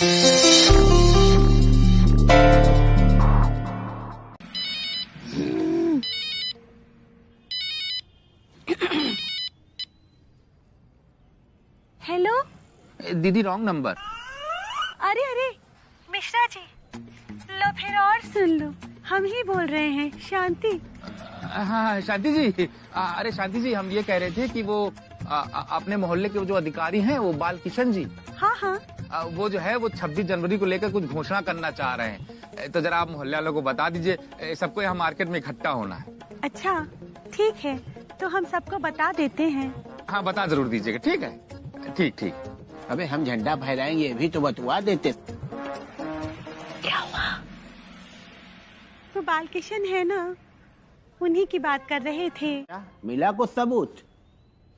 Hello दीदी, wrong number. अरे अरे मिश्रा जी, लो फिर और सुन लो, हम ही बोल रहे हैं, शांति। हाँ शांति जी, अरे शांति जी, हम ये कह रहे थे कि वो अपने मोहल्ले के जो अधिकारी हैं, वो बाल किशन जी, हाँ हाँ, वो जो है वो 26 जनवरी को लेकर कुछ घोषणा करना चाह रहे हैं। तो जरा आप मोहल्ले वालों को बता दीजिए, सबको यहाँ मार्केट में इकट्ठा होना है। अच्छा ठीक है, तो हम सबको बता देते हैं। हाँ बता जरूर दीजिएगा, ठीक है? ठीक ठीक। अबे हम झंडा फहराएंगे भी तो बतवा देते। क्या हुआ? तो बाल किशन है ना, उन्हीं की बात कर रहे थे। मिला कुछ सबूत?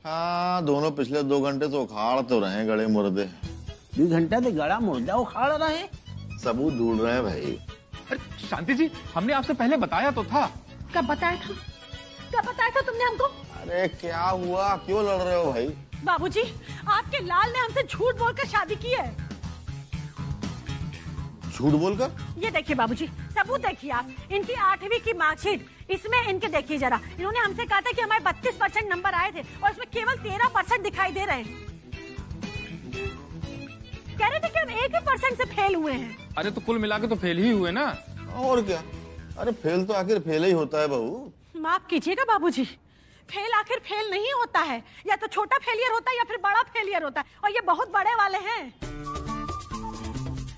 हाँ, दोनों पिछले 2 घंटे तो उखाड़ तो रहे गड़े मुर्दे। 2 घंटा से गड़ा मुर्दा उखाड़ रहे, सबूत ढूंढ रहे हैं भाई। अरे शांति जी, हमने आपसे पहले बताया तो था। कब बताया था? कब बताया था तुमने हमको? अरे क्या हुआ, क्यों लड़ रहे हो भाई? बाबूजी, आपके लाल ने हमसे झूठ बोलकर शादी की है। झूठ बोलकर? ये देखिए बाबूजी, सबूत देखिए आप, इनकी 8वीं की मार्कशीट, इसमें इनके देखिए जरा, इन्होंने हमसे कहा था कि हमारे 32% नंबर आए थे और इसमें केवल 13% दिखाई दे रहे हैं। कह रहे थे कि हम 1% से फेल हुए हैं। अरे तो कुल मिला के तो फेल ही हुए ना। और क्या? अरे फेल तो आखिर फेल ही होता है बहू। माफ कीजिएगा बाबूजी, फेल आखिर फेल नहीं होता है, या तो छोटा फेलियर होता है या फिर बड़ा फेलियर होता है, और ये बहुत बड़े वाले हैं।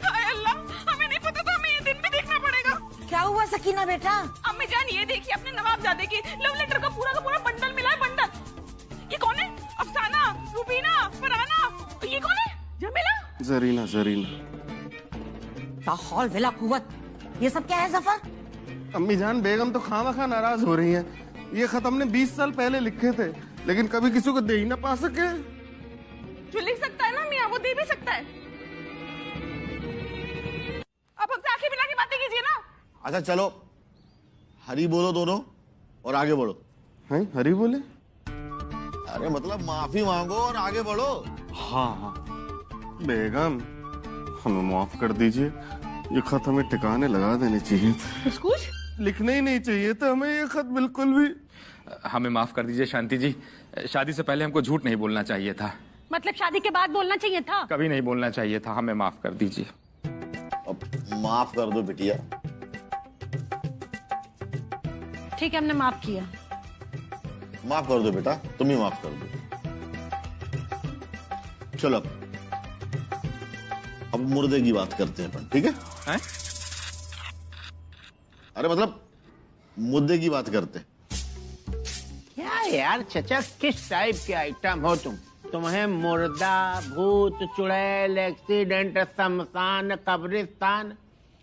अल्लाह, हमें नहीं पता था, हमें ये दिन भी देखना पड़ेगा। क्या हुआ सकीना बेटा? अम्मी जान, ये देखिए अपने नवाबजादे की लव लेटर का पूरा बंडल मिला है, बंडल। ये कौन है? अफसाना, रुबीना, फरहाना, ये कौन है? जमीला, जरीना, जरीना। ताहौल विला कुव्वत, ये सब क्या है जफर? अम्मी जान, बेगम तो खामखा नाराज हो रही हैं। ये खत हमने 20 साल पहले लिखे थे, लेकिन कभी किसी को दे ही ना पा सके। जो लिख सकता है ना मियाँ, वो दे भी सकता है। अब हमसे आंखें मिला के बातें कीजिए ना। अच्छा चलो, हरी बोलो दोनों और आगे बढ़ो। हैं, हरी बोले? अरे मतलब माफी मांगो और आगे बढ़ो। हाँ हाँ बेगम, हमें माफ कर दीजिए, ये खत हमें ठिकाने लगा देने चाहिए। कुछ लिखने ही नहीं चाहिए था हमें ये खत, बिल्कुल भी। हमें माफ कर दीजिए शांति जी, शादी से पहले हमको झूठ नहीं बोलना चाहिए था। मतलब शादी के बाद बोलना चाहिए था? कभी नहीं बोलना चाहिए था, हमें माफ कर दीजिए। अब माफ कर दो बिटिया। ठीक है, हमने माफ किया। माफ कर दो बेटा, तुम ही माफ कर दो। चलो अब मुर्दे की बात करते हैं अपन, ठीक है? अरे मतलब मुद्दे की बात करते हैं। क्या यार चचा, किस टाइप के आइटम हो तुम? तुम्हें मुर्दा, भूत, चुड़ैल, एक्सीडेंट, शमशान, कब्रिस्तान,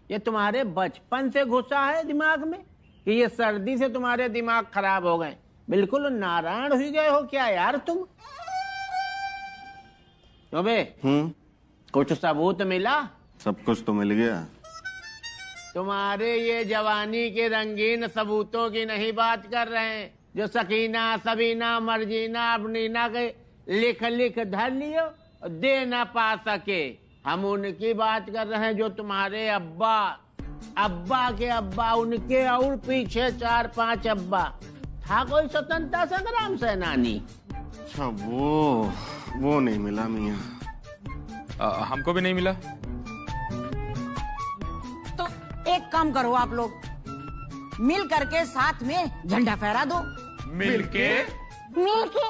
ये तुम्हारे बचपन से घुसा है दिमाग में कि ये सर्दी से तुम्हारे दिमाग खराब हो गए? बिल्कुल नारायण हुई गए हो क्या यार तुम? अबे कुछ सबूत मिला? सब कुछ तो मिल गया। तुम्हारे ये जवानी के रंगीन सबूतों की नहीं बात कर रहे हैं, जो सकीना, सबीना, मर्जीना, अबनीना के लिख लिख धर लियो, दे ना पा सके। हम उनकी बात कर रहे हैं जो तुम्हारे अब्बा, अब्बा के अब्बा, उनके और पीछे 4-5 अब्बा। था कोई स्वतंत्रता संग्राम सेनानी? अच्छा वो नहीं मिला मियाँ। हमको भी नहीं मिला। तो एक काम करो आप लोग, मिल करके साथ में झंडा फहरा दो। मिलके? मिलके?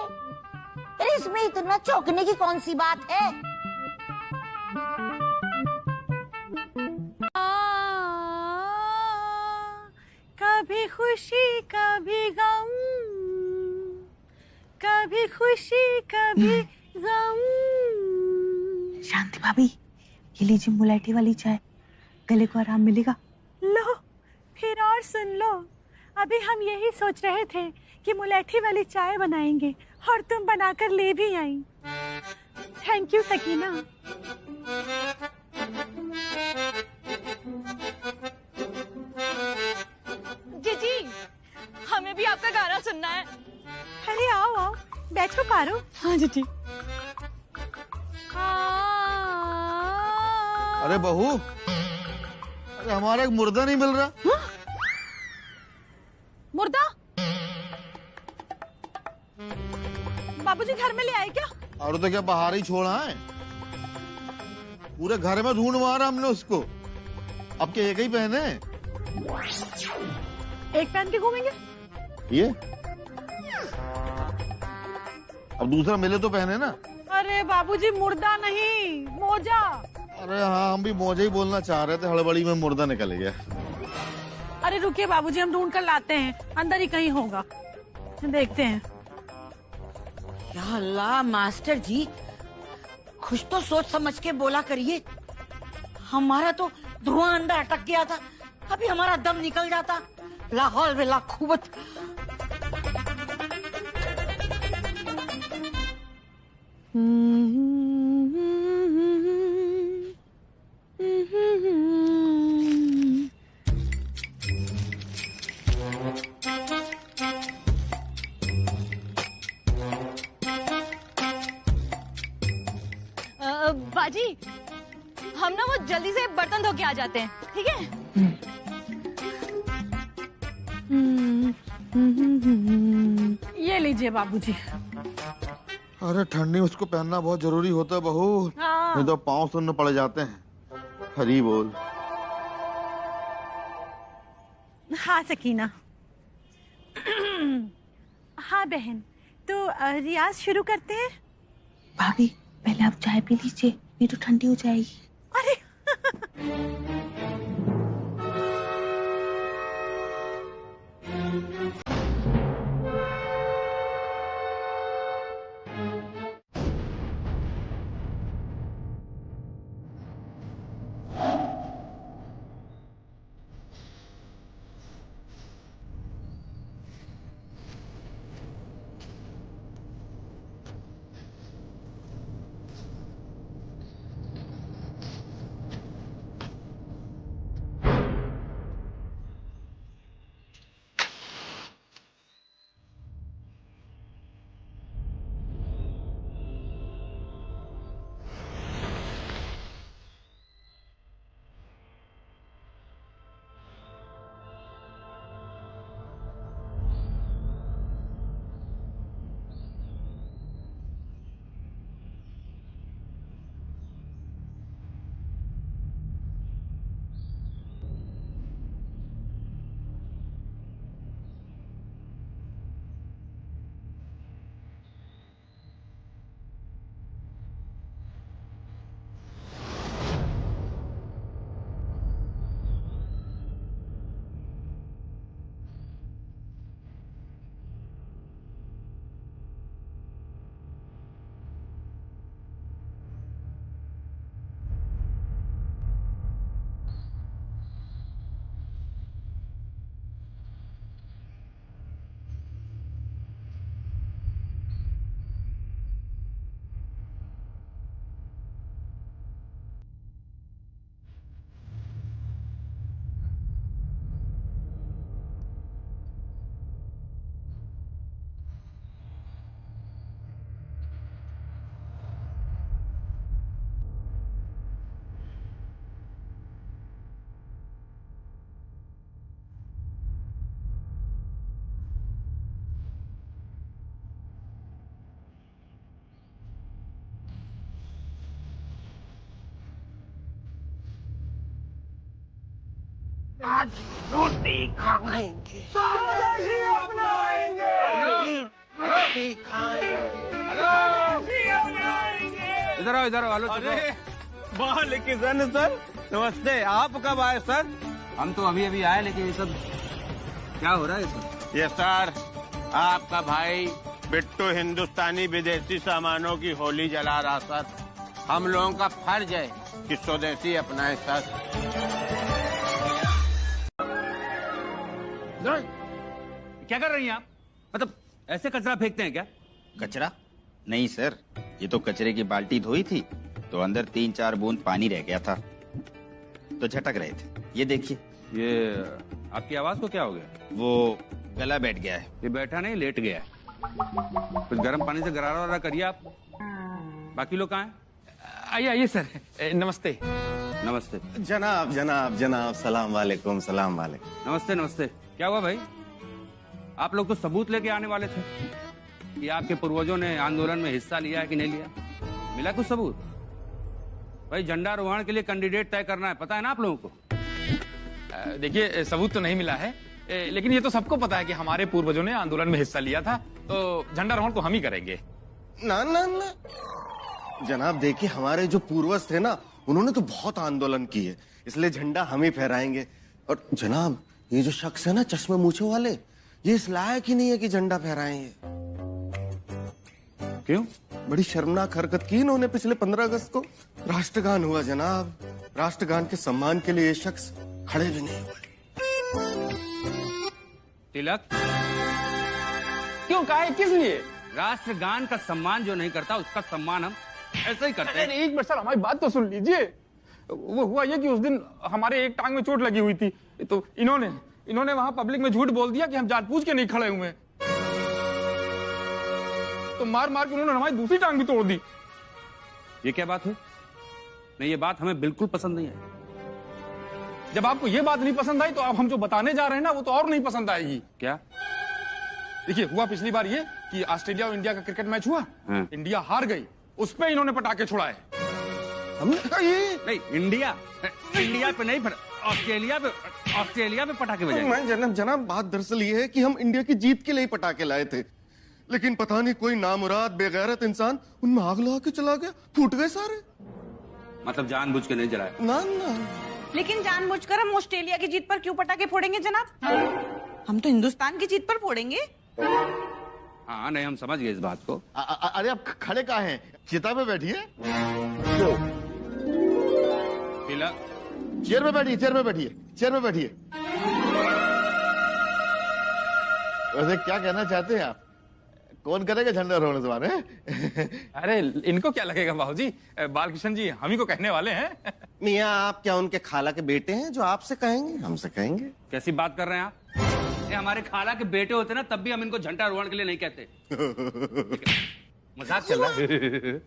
अरे इसमें इतना चौंकने की कौन सी बात है? कभी खुशी कभी गम, कभी खुशी कभी गम। शांति भाभी, ये लीजिए मुलायठी वाली चाय, गले को आराम मिलेगा। लो फिर और सुन लो, अभी हम यही सोच रहे थे कि मुलायठी वाली चाय बनाएंगे और तुम बनाकर ले भी आई। Thank you Sakina. जीजी, हमें भी आपका गाना सुनना है। अरे आओ आओ, बैठो पारो। हाँ जीजी। अरे बहू, अरे हमारा एक मुर्दा नहीं मिल रहा। मुर्दा? बाबूजी घर में ले आए क्या? और तो क्या बाहर ही छोड़ा है? पूरे घर में ढूंढ मारा हमने उसको। अब क्या एक ही पहने? एक पहन के घूमेंगे? ये अब दूसरा मिले तो पहने ना। अरे बाबूजी मुर्दा नहीं, मोजा। अरे हाँ, हम भी मौजा ही बोलना चाह रहे थे, हड़बड़ी में मुर्दा निकल गया। अरे रुकिए बाबूजी, हम ढूंढ कर लाते हैं, अंदर ही कहीं होगा, देखते हैं। या अल्लाह मास्टर जी, कुछ तो सोच समझ के बोला करिए। हमारा तो धुआं अंदर अटक गया था, अभी हमारा दम निकल जाता। लाहौल वे लाखुबत। बाजी, हम ना वो जल्दी से बर्तन धो के आ जाते हैं, ठीक है? ये लीजिए बाबूजी। अरे ठंडी में उसको पहनना बहुत जरूरी होता है बहू, हाँ। नहीं तो पाँव सुनने पड़ जाते हैं। हरी बोल। हाँ सकीना। हाँ बहन, तो रियाज शुरू करते हैं। भाभी पहले आप चाय पी लीजिए, नहीं तो ठंडी हो जाएगी। अरे आज रोटी खाएंगे, रोटी खाएंगे। इधर आओ, इधर आओ। हेलो वालेकुम सर, नमस्ते। आप कब आए सर? हम तो अभी अभी आए, लेकिन ये सब क्या हो रहा है इसमें? ये सर, आपका भाई बिट्टू हिंदुस्तानी विदेशी सामानों की होली जला रहा सर। हम लोगों का फर्ज है कि स्वदेशी अपनाए सर। क्या कर रही हैं आप? मतलब ऐसे कचरा फेंकते हैं क्या? कचरा नहीं सर, ये तो कचरे की बाल्टी धोई थी तो अंदर 3-4 बूंद पानी रह गया था तो झटक रहे थे। ये देखिए। ये आपकी आवाज को क्या हो गया? वो गला बैठ गया है। ये बैठा नहीं, लेट गया है। कुछ गर्म पानी से गरारा करिए आप। बाकी लोग कहाँ हैं? आइए आइए सर, नमस्ते। नमस्ते। जनाब जनाब जनाब, सलाम वालेकुम, सलाम वालेकुम। नमस्ते नमस्ते। क्या हुआ भाई? आप लोग तो सबूत लेके आने वाले थे कि आपके पूर्वजों ने आंदोलन में हिस्सा लिया है कि नहीं लिया। मिला कुछ सबूत? भाई झंडारोहण के लिए कैंडिडेट तय करना है, पता है ना आप लोगों को? देखिए सबूत तो नहीं मिला है, लेकिन ये तो सबको पता है कि हमारे पूर्वजों ने आंदोलन में हिस्सा लिया था, तो झंडारोहण तो हम ही करेंगे। ना ना ना जनाब, देखिए हमारे जो पूर्वज थे ना, उन्होंने तो बहुत आंदोलन किए, इसलिए झंडा हम ही फहराएंगे। और जनाब ये जो शख्स है ना चश्मे मूछों वाले, ये इस लायक ही नहीं है कि झंडा फहराएंगे। क्यों? बड़ी शर्मनाक हरकत की इन्होंने पिछले 15 अगस्त को। राष्ट्रगान हुआ जनाब, राष्ट्रगान के सम्मान के लिए ये शख्स खड़े भी नहीं हुए। तिलक, क्यों, काहे, किस लिए? राष्ट्रगान का सम्मान जो नहीं करता उसका सम्मान हम ऐसे ही करते हैं। एक मिनट सर, हमारी बात तो सुन लीजिए। वो हुआ ये कि उस दिन हमारे एक टांग में चोट लगी हुई थी, तो इन्होंने वहां पब्लिक में झूठ बोल दिया कि हम जानबूझ के नहीं खड़े हुए, तो मार मार के उन्होंने हमारी दूसरी टांग भी तोड़ दी। ये क्या बात है? नहीं, ये बात हमें बिल्कुल पसंद नहीं है। जब आपको ये बात नहीं पसंद आई तो आप हम जो बताने जा रहे हैं ना वो तो और नहीं पसंद आएगी। क्या? देखिए हुआ पिछली बार ये कि ऑस्ट्रेलिया और इंडिया का क्रिकेट मैच हुआ, इंडिया हार गई, उस पे इन्होंने पटाखे छुड़ाए। हमने नहीं, इंडिया पे नहीं, ऑस्ट्रेलिया पे पटाखे बजाए। जनाब बात दरअसल ये है कि हम इंडिया की जीत के लिए पटाखे लाए थे, लेकिन पता नहीं कोई नामुराद बेगैरत इंसान उनमें आग लगा के चला गया, फूट गए सारे। मतलब जानबूझ के नहीं जलाए? ना ना। लेकिन जानबूझकर हम ऑस्ट्रेलिया की जीत पर क्यों पटाखे फोड़ेंगे जनाब? हम तो हिंदुस्तान की जीत पर फोड़ेंगे। हाँ नहीं, हम समझ गए इस बात को। अरे आप खड़े कहाँ हैं? चिता पे बैठिए। तिलक, चेयर पे बैठिए, चेयर पे बैठिए, चेयर पे बैठिए। वैसे क्या कहना चाहते हैं आप? कौन करेगा झंडारोहण इस बार? अरे इनको क्या लगेगा बाबूजी, बालकृष्ण जी हम ही को कहने वाले हैं। मियाँ आप क्या उनके खाला के बेटे हैं जो आपसे कहेंगे हमसे कहेंगे? कैसी बात कर रहे हैं आप? ये हमारे खाला के बेटे होते ना तब भी हम इनको झंडारोहण के लिए नहीं कहते। मजाक चल रहा है।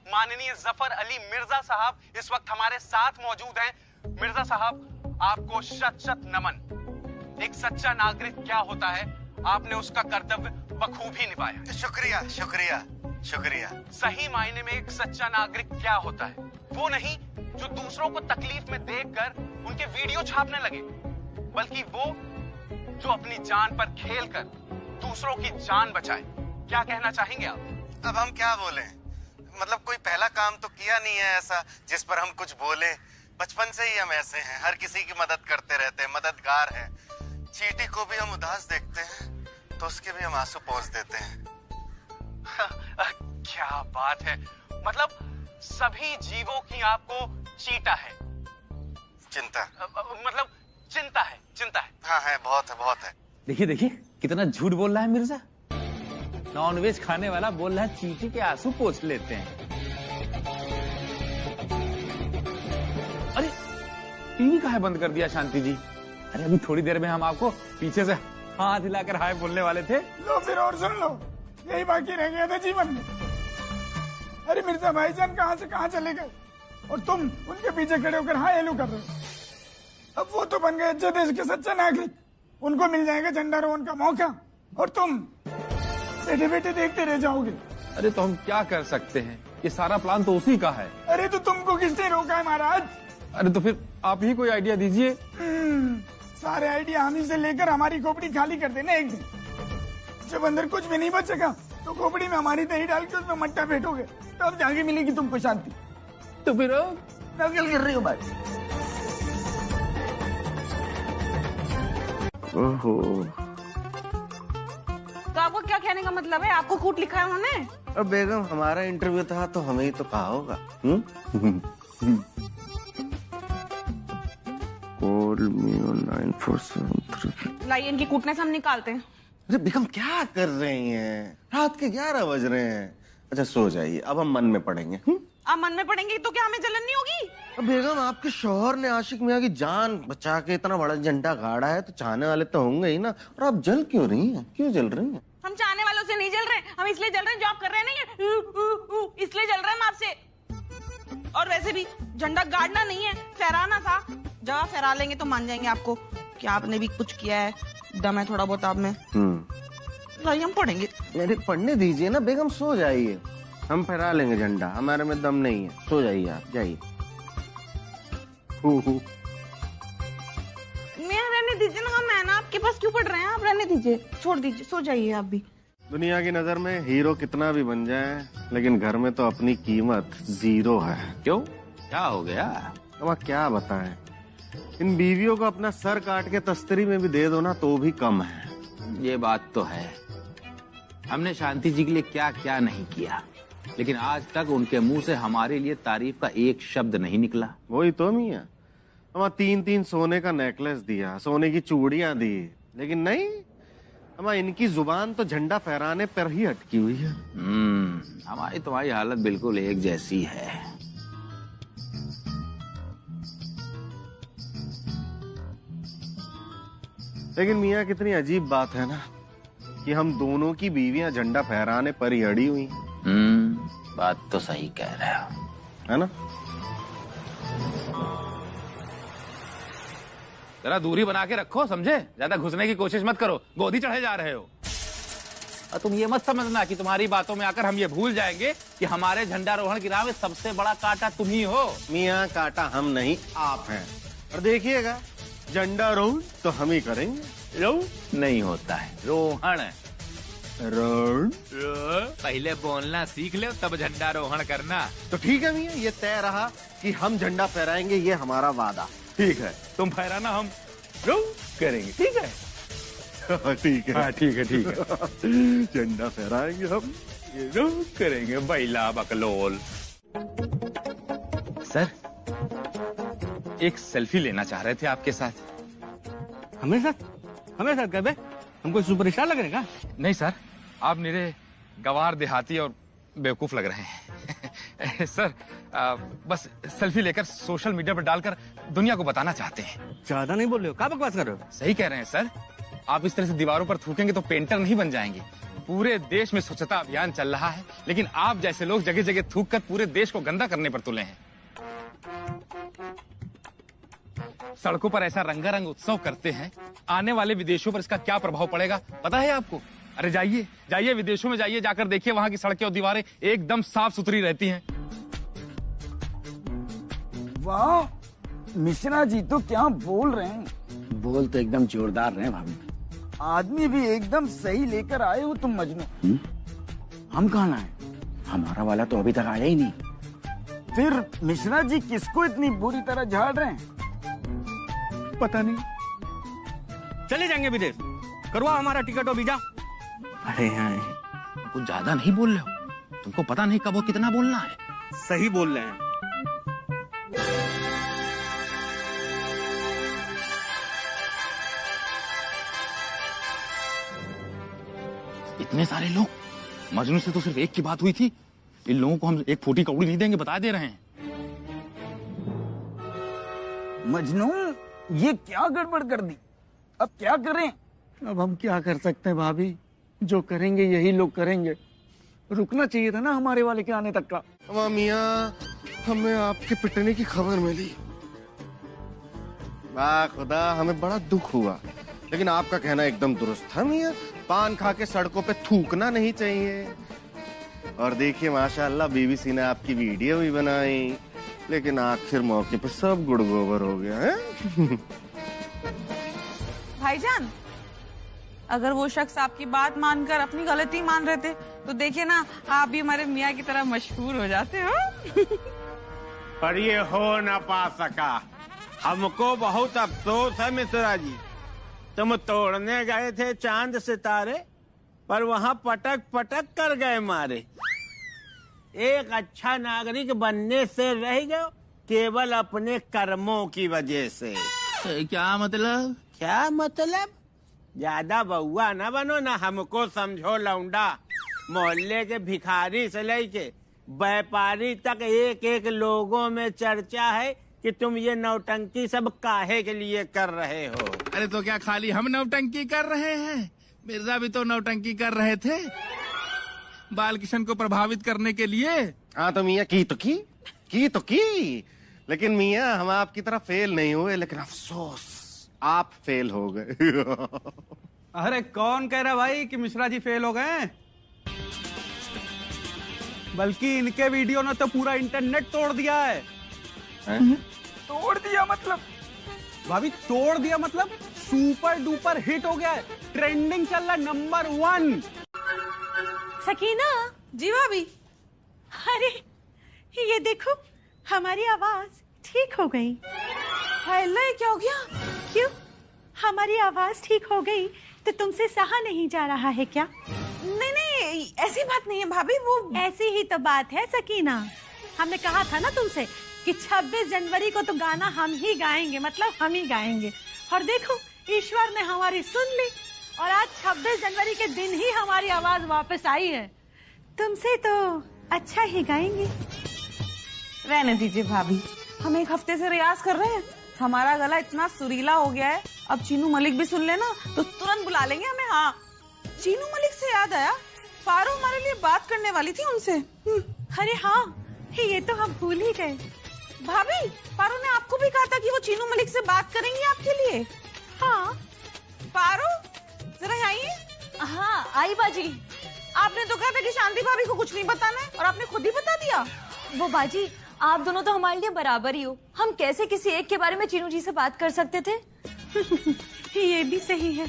माननीय जफर अली मिर्जा साहब इस वक्त हमारे साथ मौजूद हैं। मिर्जा साहब आपको शत शत नमन। एक सच्चा नागरिक क्या होता है, आपने उसका कर्तव्य बखूबी निभाया। शुक्रिया शुक्रिया शुक्रिया। सही मायने में एक सच्चा नागरिक क्या होता है? वो नहीं जो दूसरों को तकलीफ में देखकर उनके वीडियो छापने लगे, बल्कि वो जो अपनी जान पर खेलकर दूसरों की जान बचाए। क्या कहना चाहेंगे आप? अब हम क्या बोले, मतलब कोई पहला काम तो किया नहीं है ऐसा जिस पर हम कुछ बोले। बचपन से ही हम ऐसे हैं, हर किसी की मदद करते रहते हैं, मददगार हैं। चींटी को भी हम उदास देखते हैं तो उसके भी हम आंसू पोंछ देते हैं। क्या बात है, मतलब सभी जीवों की आपको चीटा है, चिंता, मतलब चिंता है। चिंता है? हाँ है, बहुत है, बहुत है। देखिए देखिए कितना झूठ बोल रहा है मिर्जा। नॉनवेज खाने वाला बोल रहा है चींटी के आंसू पोंछ लेते हैं। अरे टीवी काहे बंद कर दिया शांति जी? अरे अभी थोड़ी देर में हम आपको पीछे से हाथ हिलाकर हाय बोलने वाले थे। लो फिर और सुन लो, यही बाकी रह गया था जीवन में। अरे मिर्जा भाईजान कहाँ से कहाँ चले गए और तुम उनके पीछे खड़े होकर हाय हेलो कर रहे हो। अब वो तो बन गए अच्छे देश के सच्चे नागरिक, उनको मिल जाएगा झंडारोहण का मौका और तुम बैठे बैठे देखते रह जाओगे। अरे तो हम क्या कर सकते हैं, ये सारा प्लान तो उसी का है। अरे तो तुमको किसने रोका है महाराज? अरे तो फिर आप ही कोई आइडिया दीजिए। सारे आइडिया हम ही से लेकर हमारी खोपड़ी खाली कर देना एक दिन। जब अंदर कुछ भी नहीं बचेगा तो खोपड़ी में हमारी दही डाल के उसमें मट्टा फेंटोगे, तब जाके मिलेगी तुमको शांति। तो फिर नकल कर रही हो भाई। ओहो, तो आपको क्या कहने का मतलब है? आपको कूट लिखा है उन्होंने? अब बेगम हमारा इंटरव्यू था तो हमें ही तो कहा होगा। Call me on 9473। लाइए इनकी कूटनेस हम निकालते हैं। अरे बेगम क्या कर रही हैं? रात के 11 बज रहे हैं। अच्छा सो जाइए, अब हम मन में पड़ेंगे। आप मन में पड़ेंगे तो क्या हमें जलन नहीं होगी? अब बेगम आपके शौहर ने आशिक मियां की जान बचा के इतना बड़ा झंडा गाड़ा है तो चाहने वाले तो होंगे ही ना। और आप जल क्यों रही हैं? क्यों जल रही हैं? हम चाहने वालों से नहीं जल रहे, हम इसलिए जल रहे हैं जो आप कर रहे नहीं, इसलिए जल रहे हैं हम आपसे। और वैसे भी झंडा गाड़ना नहीं है, फहराना था। जब आप फहरा लेंगे तो मान जाएंगे आपको कि आपने भी कुछ किया है, दम है थोड़ा बहुत आप में। लाइए हम पढ़ेंगे। मेरे पढ़ने दीजिए ना बेगम, सो जाइए, हम फहरा लेंगे झंडा, हमारे में दम नहीं है। सो जाइए आप, जाइए। मैं रहने दीजिए ना, मैं ना आपके पास क्यों पढ़ रहे हैं? आप रहने दीजिए, छोड़ दीजिए, सो जाइए आप भी। दुनिया की नजर में हीरो कितना भी बन जाए, लेकिन घर में तो अपनी कीमत 0 है। क्यों, क्या हो गया? अब क्या बताएं, इन बीवियों को अपना सर काट के तस्तरी में भी दे दो ना तो भी कम है। ये बात तो है, हमने शांति जी के लिए क्या क्या नहीं किया, लेकिन आज तक उनके मुंह से हमारे लिए तारीफ का एक शब्द नहीं निकला। वही तो मियां, हमारा 3-3 सोने का नेकलेस दिया, सोने की चूड़ियां दी, लेकिन नहीं, हमारा इनकी जुबान तो झंडा फहराने पर ही अटकी हुई है। हमारी तुम्हारी हालत बिल्कुल एक जैसी है। लेकिन मियां कितनी अजीब बात है ना कि हम दोनों की बीवियां झंडा फहराने पर ही अड़ी हुई। बात तो सही कह रहे हो, है ना? जरा दूरी बना के रखो, समझे? ज्यादा घुसने की कोशिश मत करो, गोदी चढ़े जा रहे हो। और तुम ये मत समझना कि तुम्हारी बातों में आकर हम ये भूल जाएंगे कि हमारे झंडारोहण की राह में सबसे बड़ा कांटा तुम ही हो। मियां कांटा हम नहीं, आप हैं। और देखिएगा, झंडारोहण तो हम ही करेंगे। रोहण नहीं होता है, रोहण। रोहण पहले बोलना सीख ले तब झंडारोहण करना। तो ठीक है मियां, ये तय रहा कि हम झंडा फहराएंगे, ये हमारा वादा। ठीक है, तुम फहराना, हम करेंगे। ठीक है? ठीक है, हाँ ठीक है, ठीक है। झंडा फहराएंगे हम, ये करेंगे। बैला बकलोल। सर, एक सेल्फी लेना चाह रहे थे आपके साथ। हमें साथ? हमें साथ कर बे? हम कोई सुपरस्टार लग रहे हैं क्या? नहीं सर, आप मेरे गवार देहाती और बेवकूफ लग रहे हैं। सर, बस सेल्फी लेकर सोशल मीडिया पर डालकर दुनिया को बताना चाहते हैं। ज्यादा नहीं बोल रहे हो, क्या बकवास कर रहे हो? सही कह रहे हैं सर, आप इस तरह से दीवारों पर थूकेंगे तो पेंटर नहीं बन जाएंगे। पूरे देश में स्वच्छता अभियान चल रहा है, लेकिन आप जैसे लोग जगह जगह थूक कर पूरे देश को गंदा करने पर तुले हैं। सड़कों पर ऐसा रंगारंग उत्सव करते हैं, आने वाले विदेशों पर इसका क्या प्रभाव पड़ेगा पता है आपको? अरे जाइए जाइए, विदेशों में जाइए, जाकर देखिए, वहां की सड़कें और दीवारें एकदम साफ सुथरी रहती हैं। वाह, मिश्रा जी तो क्या बोल रहे हैं। बोल तो एकदम जोरदार रहे हैं भाभी। आदमी भी एकदम सही लेकर आए हो तुम मजनू। हम कहाँ आए? हमारा वाला तो अभी तक आया ही नहीं। फिर मिश्रा जी किसको इतनी बुरी तरह झाड़ रहे हैं? पता नहीं। चले जाएंगे विदेश, करवाओ हमारा टिकट और वीजा। अरे हाँ, कुछ ज्यादा नहीं बोल रहे हो? तुमको पता नहीं कब वो कितना बोलना है। सही बोल रहे हैं। इतने सारे लोग, मजनू से तो सिर्फ एक की बात हुई थी, इन लोगों को हम एक फूटी कौड़ी नहीं देंगे, बता दे रहे हैं। मजनू, ये क्या गड़बड़ कर दी? अब क्या करें? अब हम क्या कर सकते हैं भाभी, जो करेंगे यही लोग करेंगे। रुकना चाहिए था ना हमारे वाले के आने तक का। मियां, हमें आपके पिटने की खबर मिली। वाह खुदा, हमें बड़ा दुख हुआ, लेकिन आपका कहना एकदम दुरुस्त था मियां। पान खा के सड़कों पे थूकना नहीं चाहिए। और देखिए माशाअल्लाह बीबीसी ने आपकी वीडियो भी बनाई, लेकिन आखिर मौके पे सब गुड़ गोबर हो गया है। भाईजान, अगर वो शख्स आपकी बात मानकर अपनी गलती मान रहे थे तो देखिए ना, आप भी हमारे मियाँ की तरह मशहूर हो जाते हो। पर ये हो न पा सका। हमको बहुत अफसोस है मिश्रा जी, तुम तोड़ने गए थे चांद सितारे, पर वहाँ पटक पटक कर गए मारे। एक अच्छा नागरिक बनने से रह गए केवल अपने कर्मों की वजह से। क्या मतलब? क्या मतलब? ज्यादा बउआ न बनो, ना हमको समझो लौंडा। मोहल्ले के भिखारी से लेके व्यापारी तक एक एक लोगों में चर्चा है कि तुम ये नौटंकी सब काहे के लिए कर रहे हो। अरे तो क्या खाली हम नौटंकी कर रहे हैं? मिर्जा भी तो नौटंकी कर रहे थे, बाल किशन को प्रभावित करने के लिए। हाँ तो मियाँ की तो की, लेकिन मियाँ हम आपकी तरह फेल नहीं हुए, लेकिन अफसोस आप फेल हो गए। अरे कौन कह रहा भाई कि मिश्रा जी फेल हो गए? बल्कि इनके वीडियो ने तो पूरा इंटरनेट तोड़ दिया है। तोड़ दिया मतलब? भाभी तोड़ दिया मतलब सुपर डुपर हिट हो गया है, ट्रेंडिंग चल रहा है, नंबर 1। सकीना जी भाभी। अरे ये देखो, हमारी आवाज ठीक हो गई। हेलो, क्या हो गया? क्यों? हमारी आवाज ठीक हो गई तो तुमसे सहा नहीं जा रहा है क्या? नहीं नहीं, ऐसी बात नहीं है भाभी, वो ऐसी ही तो बात है सकीना। हमने कहा था ना तुमसे कि 26 जनवरी को तो गाना हम ही गाएंगे, मतलब हम ही गाएंगे। और देखो ईश्वर ने हमारी सुन ली और आज 26 जनवरी के दिन ही हमारी आवाज वापस आई है। तुमसे तो अच्छा ही गाएंगे। रहने दीजिए भाभी, हम एक हफ्ते से रियाज कर रहे हैं, हमारा गला इतना सुरीला हो गया है। अब चीनू मलिक भी सुन लेना तो तुरंत बुला लेंगे हमें। हाँ, चीनू मलिक से याद आया, पारो हमारे लिए बात करने वाली थी उनसे। अरे हाँ, ये तो हम भूल ही गए। भाभी, पारो ने आपको भी कहा था कि वो चीनू मलिक से बात करेंगी आपके लिए। हाँ पारो, जरा आइए। हाँ आई बाजी। आपने तो कहा था कि शांति भाभी को कुछ नहीं बताना है और आपने खुद ही बता दिया। वो बाजी, आप दोनों तो हमारे लिए बराबर ही हो, हम कैसे किसी एक के बारे में चीनू जी से बात कर सकते थे? ये भी सही है।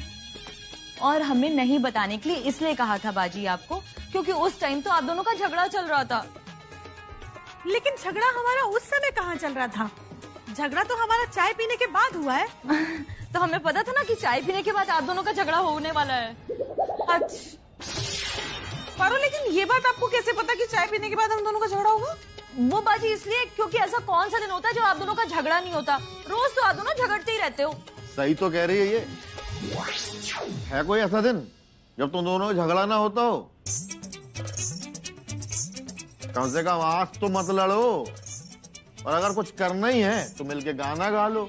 और हमें नहीं बताने के लिए इसलिए कहा था बाजी आपको, क्योंकि उस टाइम तो आप दोनों का झगड़ा चल रहा था। लेकिन झगड़ा हमारा उस समय कहाँ चल रहा था? झगड़ा तो हमारा चाय पीने के बाद हुआ है। तो हमें पता था ना कि चाय पीने के बाद आप दोनों का झगड़ा होने वाला है। अच्छा पारो, लेकिन ये बात आपको कैसे पता कि चाय पीने के बाद हम दोनों का झगड़ा होगा? वो बाजी इसलिए क्योंकि ऐसा कौन सा दिन होता है जो आप दोनों का झगड़ा नहीं होता? रोज तो आप दोनों झगड़ते ही रहते हो। सही तो कह रही है ये। है कोई ऐसा दिन जब तुम दोनों का झगड़ा ना होता हो? कम से कम आज तो मत लड़ो, और अगर कुछ करना ही है तो मिलके गाना गा लो,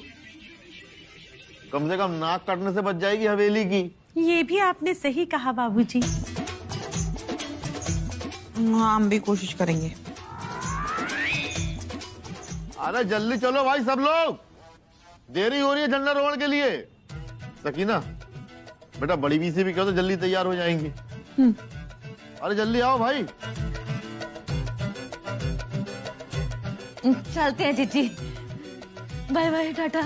कम से कम नाक कटने से बच जाएगी हवेली की। ये भी आपने सही कहा बाबूजी। हाँ, हम भी कोशिश करेंगे। अरे जल्दी चलो भाई सब लोग, देरी हो रही है झंडारोहण के लिए। सकीना बेटा, बड़ी बीसी भी कहो तो जल्दी तैयार हो जाएंगी। अरे जल्दी आओ भाई। चलते हैं जीजी, बाय बाय, टाटा।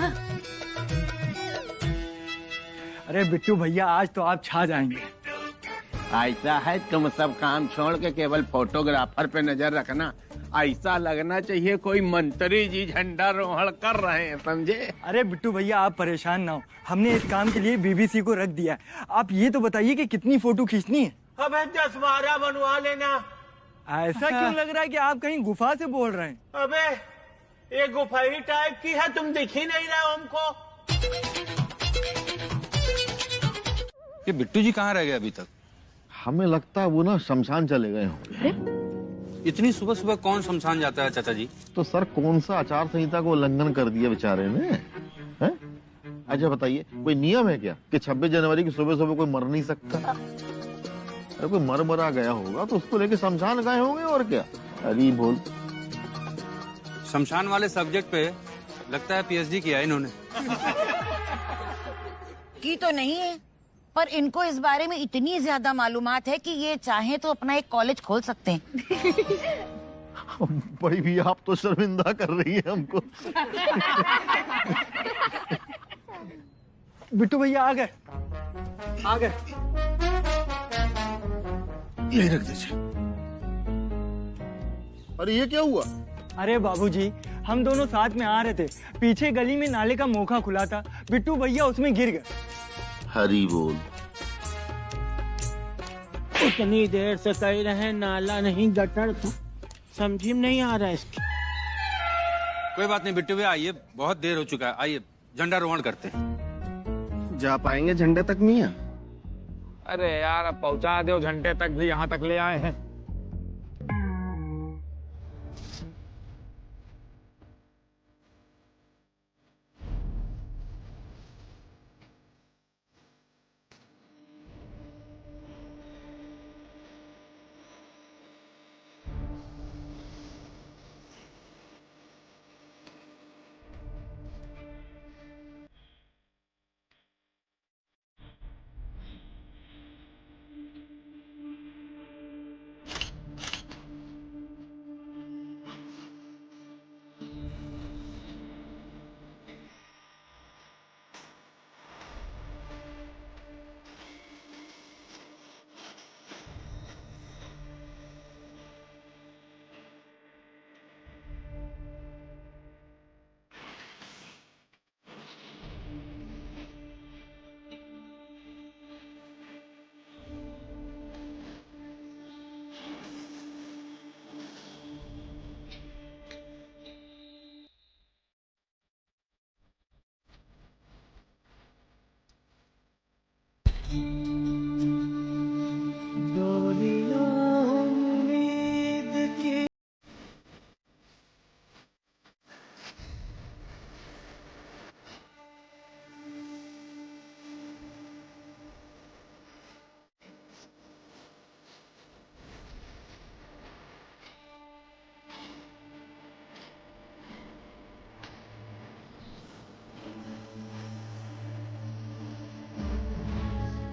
अरे बिट्टू भैया, आज तो आप छा जाएंगे। ऐसा है, तुम सब काम छोड़ के केवल फोटोग्राफर पे नजर रखना। ऐसा लगना चाहिए कोई मंत्री जी झंडारोहण कर रहे हैं, समझे? अरे बिट्टू भैया, आप परेशान ना हो, हमने इस काम के लिए बीबीसी को रख दिया है। आप ये तो बताइए कि कितनी फोटो खींचनी है? अबे 10-12 बनवा लेना। ऐसा क्यों लग रहा है कि आप कहीं गुफा से बोल रहे हैं? अबे ये गुफा ही टाइप की है, तुम दिख ही नहीं रहे हमको। ये बिट्टू जी कहाँ रह गए अभी तक? हमें लगता है वो ना शमशान चले गए होंगे। इतनी सुबह सुबह कौन शमशान जाता है चाचा जी? तो सर, कौन सा आचार संहिता को उल्लंघन कर दिया बेचारे ने? हैं? अच्छा बताइए, कोई नियम है क्या कि 26 जनवरी की सुबह सुबह कोई मर नहीं सकता? अरे कोई मरा गया होगा तो उसको लेके शमशान गए होंगे, और क्या। अरे बोल। शमशान वाले सब्जेक्ट पे लगता है पीएचडी किया है इन्होंने। की तो नहीं है, पर इनको इस बारे में इतनी ज्यादा मालूमात है कि ये चाहें तो अपना एक कॉलेज खोल सकते हैं। बड़ी भी आप तो शर्मिंदा कर रही है हमको। बिट्टू भैया आ गए, आ गए। ये रख दीजिए। अरे ये क्या हुआ? अरे बाबूजी, हम दोनों साथ में आ रहे थे, पीछे गली में नाले का मोखा खुला था, बिट्टू भैया उसमें गिर गए। हरी बोल। उतनी देर से कह रहे नाला नहीं गटर था, समझी में नहीं आ रहा इसकी। कोई बात नहीं बिट्टू भैया, आइए, बहुत देर हो चुका है, आइए झंडारोहण करते हैं। जा पाएंगे झंडे तक मियां? अरे यार अब पहुंचा दो, झंडे तक भी यहाँ तक ले आए हैं।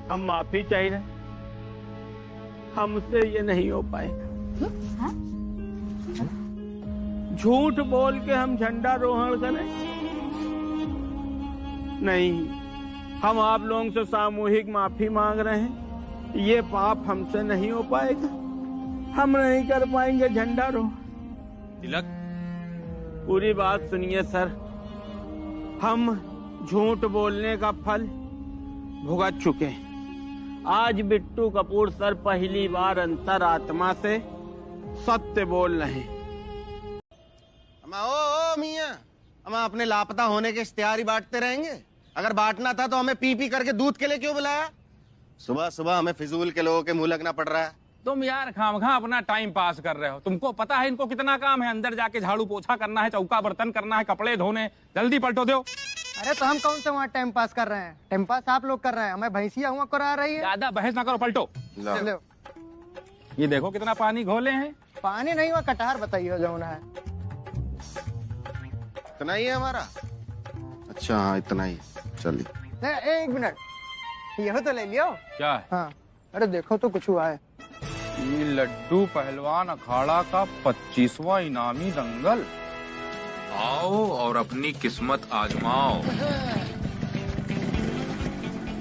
हम माफी चाहिए, हमसे ये नहीं हो पाएगा। झूठ बोल के हम झंडारोहण करें? नहीं, हम आप लोगों से सामूहिक माफी मांग रहे हैं, ये पाप हमसे नहीं हो पाएगा, हम नहीं कर पाएंगे झंडारोहण। तिलक, पूरी बात सुनिए सर, हम झूठ बोलने का फल भुगत चुके हैं। आज बिट्टू कपूर सर पहली बार अंतरात्मा से सत्य बोल रहे हैं। ओ मियां, हम अपने लापता होने के इश्तिहार ही बांटते रहेंगे? अगर बांटना था तो हमें पी पी करके दूध के लिए क्यों बुलाया? सुबह सुबह हमें फिजूल के लोगों के मुंह लगना पड़ रहा है। तुम यार खामखा अपना टाइम पास कर रहे हो। तुमको पता है इनको कितना काम है, अंदर जाके झाड़ू पोछा करना है, चौका बर्तन करना है, कपड़े धोने। जल्दी पलटो दो। अरे तो हम कौन से वहाँ टाइम पास कर रहे हैं? टाइम पास आप लोग कर रहे हैं, हमें भैंसिया हुआ करा रही है। ज्यादा बहस ना करो, पलटो। लो। ये देखो कितना पानी घोले हैं। पानी नहीं हुआ, कटहर बताइए जो है। इतना ही है हमारा? अच्छा हाँ इतना ही, चलिए। एक मिनट, यह तो ले लियो। क्या है? हाँ, अरे देखो तो कुछ हुआ है। ये लड्डू पहलवान अखाड़ा का 25वां इनामी दंगल। आओ और अपनी किस्मत आजमाओ,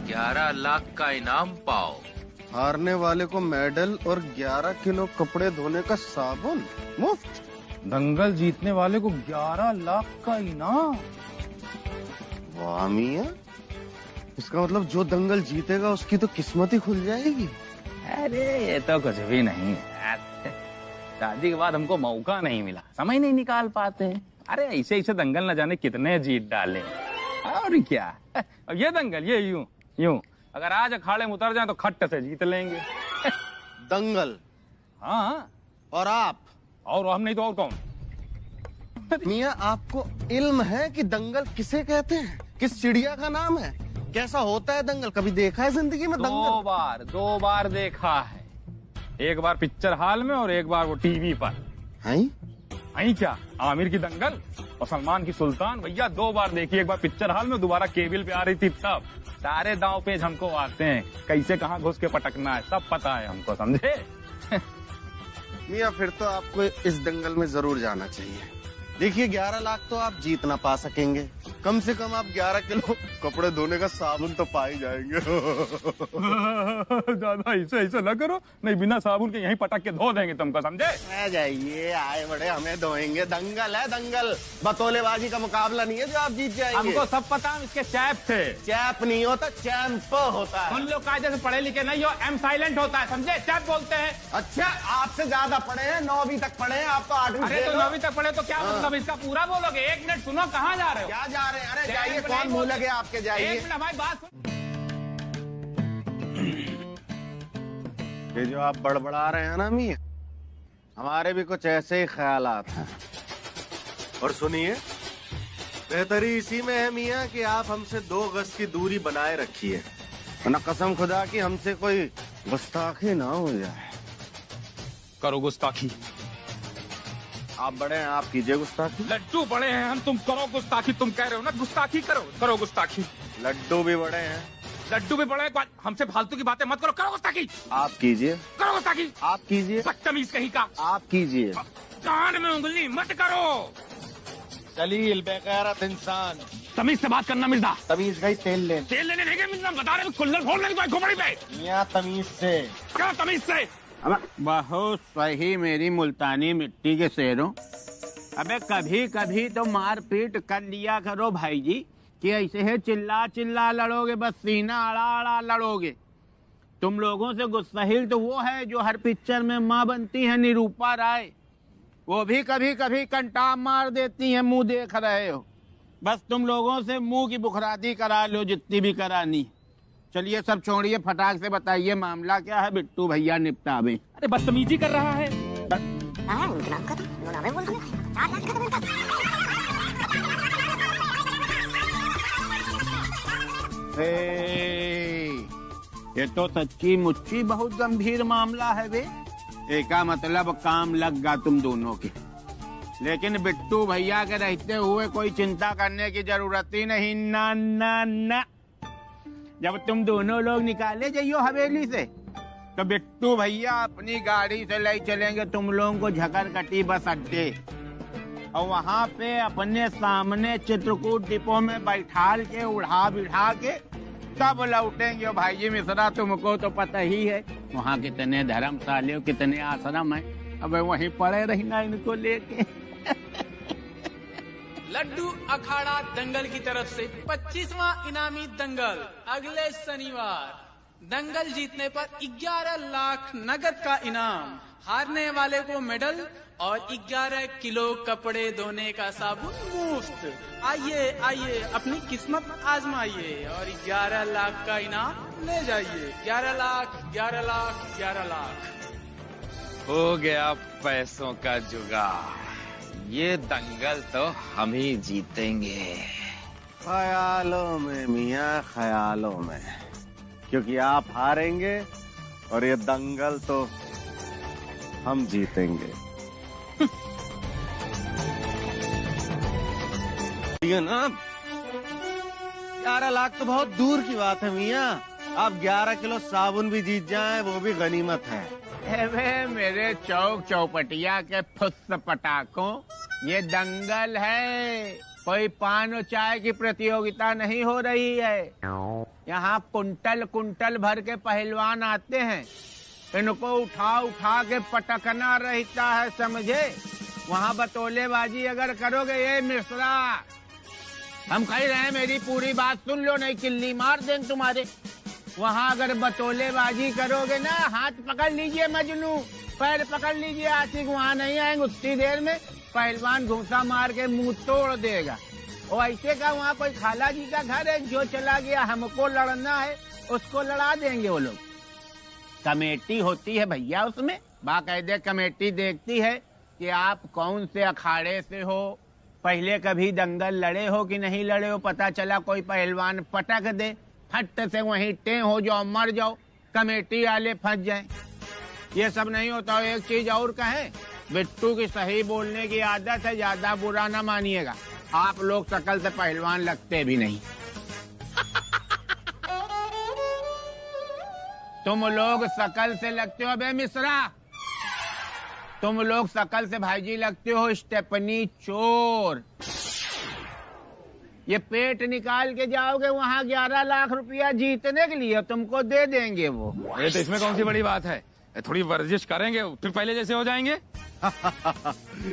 11 लाख का इनाम पाओ। हारने वाले को मेडल और 11 किलो कपड़े धोने का साबुन मुफ्त। दंगल जीतने वाले को 11 लाख का इनाम। वाह मियां, इसका मतलब जो दंगल जीतेगा उसकी तो किस्मत ही खुल जाएगी। अरे ये तो कुछ भी नहीं है, शादी के बाद हमको मौका नहीं मिला, समय नहीं निकाल पाते। अरे ऐसे ऐसे दंगल न जाने कितने जीत डाले। और क्या, अब ये दंगल ये यूं यूं, अगर आज अखाड़े में उतर जाए तो खट्ट से जीत लेंगे। दंगल? हाँ। और आप? और हम नहीं तो और कौन? मियां आपको इल्म है कि दंगल किसे कहते हैं? किस चिड़िया का नाम है? कैसा होता है दंगल? कभी देखा है जिंदगी में दंगल? दो बार देखा है। एक बार पिक्चर हॉल में और एक बार वो टीवी पर। हैं? क्या आमिर की दंगल और सलमान की सुल्तान भैया 2 बार देखी, एक बार पिक्चर हॉल में, दोबारा केबल पे आ रही थी तब। सारे दांव पेज हमको आते हैं, कैसे कहाँ घुस के पटकना है सब पता है हमको, समझे? मियाँ फिर तो आपको इस दंगल में जरूर जाना चाहिए। देखिए 11 लाख तो आप जीत ना पा सकेंगे, कम से कम आप 11 किलो कपड़े धोने का साबुन तो पा ही जाएंगे। ज्यादा ऐसे न करो, नहीं बिना साबुन के यहीं पटक के धो देंगे तुमको, समझे? आ जाइए, आए बड़े हमें धोएंगे। दंगल है दंगल, बतौलेबाजी का मुकाबला नहीं है जो आप जीत जाएंगे। हमको सब पता, हम इसके चैप थे। चैप नहीं होता, चैंप होता है। उन लोग कायदे से पढ़े लिखे नहीं हो, एम साइलेंट होता है, समझे? चैप बोलते हैं। अच्छा, आपसे ज्यादा पढ़े हैं, 9वीं तक पढ़े हैं, आप तो 8वीं। अरे तो 9वीं तक पढ़े तो क्या मतलब, इसका पूरा बोलोगे? 1 मिनट सुनो, कहाँ जा रहे हो? क्या जा रहे हैं? अरे जाइए, कौन मुंह लगे आपके, जाइए। 1 मिनट हमारी बात। ये जो आप बड़बड़ा रहे हैं ना मियां, हमारे भी कुछ ऐसे ही ख्यालात हैं। और सुनिए, बेहतरी इसी में है मियां कि आप हमसे 2 गज की दूरी बनाए रखिए, वरना कसम खुदा की हमसे कोई गुस्ताखी ना हो जाए। करो गुस्ताखी। आप बड़े हैं, आप कीजिए गुस्ताखी। लड्डू बड़े हैं हम, तुम करो गुस्ताखी। तुम कह रहे हो ना गुस्ताखी करो, करो गुस्ताखी। लड्डू भी बड़े हैं। लड्डू भी बड़े हैं, हमसे फालतू की बातें मत करो, करो गुस्ताखी। आप कीजिए। करो गुस्ताखी। आप कीजिए। बदतमीज कहीं का। आप कीजिए। कान में उंगली मत करो। जलील बेगैरत इंसान। तमीज से बात करना मिर्जा। तमीज का ही तेल लेने। तेल लेने नहीं गए मिर्जा, बता रहे कुल्लर फोड़ लेंगे खोपड़ी पे। मियां तमीज से। क्या तमीज से? बहुत सही मेरी मुल्तानी मिट्टी के शेरों। अबे कभी कभी तो मारपीट कर लिया करो भाई जी, कि ऐसे है चिल्ला चिल्ला लड़ोगे, बस सीना अड़ा अड़ा लड़ोगे। तुम लोगों से गुस्ताहिल तो वो है जो हर पिक्चर में माँ बनती है निरूपा राय, वो भी कभी कभी कंटाप मार देती है, मुंह देख रहे हो। बस तुम लोगों से मुंह की बुखराती करा लो जितनी भी करानी। चलिए सब छोड़िए, फटाक से बताइए मामला क्या है, बिट्टू भैया निपटावे। अरे बदतमीजी कर रहा है। ये तो सच्ची मुच्ची बहुत गंभीर मामला है बे। एका मतलब काम लग गा तुम दोनों की, लेकिन बिट्टू भैया के रहते हुए कोई चिंता करने की जरूरत ही नहीं। ना ना ना, जब तुम दोनों लोग निकाले जाइयो हवेली से, तो बिट्टू भैया अपनी गाड़ी से ले चलेंगे तुम लोगों को झकरकटी बस अड्डे, और वहाँ पे अपने सामने चित्रकूट डिपो में बैठाल के उड़ा बिठा के तब लौटेंगे। भाई जी मिश्रा, तुमको तो पता ही है वहाँ कितने धर्मशाले, कितने आश्रम है, अब वहीं पड़े रहना इनको लेके। लड्डू अखाड़ा दंगल की तरफ से 25वां इनामी दंगल अगले शनिवार। दंगल जीतने पर 11 लाख नगद का इनाम, हारने वाले को मेडल और 11 किलो कपड़े धोने का साबुन मुफ्त। आइए आइए अपनी किस्मत आजमाइए और 11 लाख का इनाम ले जाइए। 11 लाख 11 लाख 11 लाख। हो गया पैसों का जुगाड़, ये दंगल तो हम ही जीतेंगे। ख्यालों में मियां, ख्यालों में, क्योंकि आप हारेंगे और ये दंगल तो हम जीतेंगे। ना 11 लाख तो बहुत दूर की बात है मियां, आप 11 किलो साबुन भी जीत जाएं वो भी गनीमत है। अरे मेरे चौक चौपटिया के फुस पटाखों, ये दंगल है, कोई पान और चाय की प्रतियोगिता नहीं हो रही है। यहाँ कुंटल कुंटल भर के पहलवान आते हैं, इनको उठा उठा के पटकना रहता है, समझे? वहाँ बतौलेबाजी अगर करोगे, ये मिश्रा हम कह रहे हैं, मेरी पूरी बात सुन लो, नहीं किल्ली मार दें तुम्हारे। वहाँ अगर बतौलेबाजी करोगे ना, हाथ पकड़ लीजिए मजनू, पैर पकड़ लीजिए आशिक, वहाँ नहीं आएंगे। उतनी देर में पहलवान घूसा मार के मुंह तोड़ देगा। और ऐसे का वहाँ कोई खाला जी का घर है, जो चला गया हमको लड़ना है उसको लड़ा देंगे वो लोग। कमेटी होती है भैया, उसमें बाकायदे कमेटी देखती है कि आप कौन से अखाड़े से हो, पहले कभी दंगल लड़े हो कि नहीं लड़े हो। पता चला कोई पहलवान पटक दे, फट से वहीं टे हो जाओ, मर जाओ, कमेटी वाले फंस जाएं। ये सब नहीं होता। एक चीज और कहें, बिट्टू की सही बोलने की आदत है, ज्यादा बुरा ना मानिएगा। आप लोग शकल से पहलवान लगते भी नहीं। तुम लोग शकल से लगते हो बे मिश्रा, तुम लोग शकल से भाईजी लगते हो स्टेपनी चोर। ये पेट निकाल के जाओगे वहाँ 11 लाख रुपया जीतने के लिए, तुमको दे देंगे वो। अरे तो इसमें कौन सी बड़ी बात है, थोड़ी वर्जिश करेंगे फिर पहले जैसे हो जाएंगे।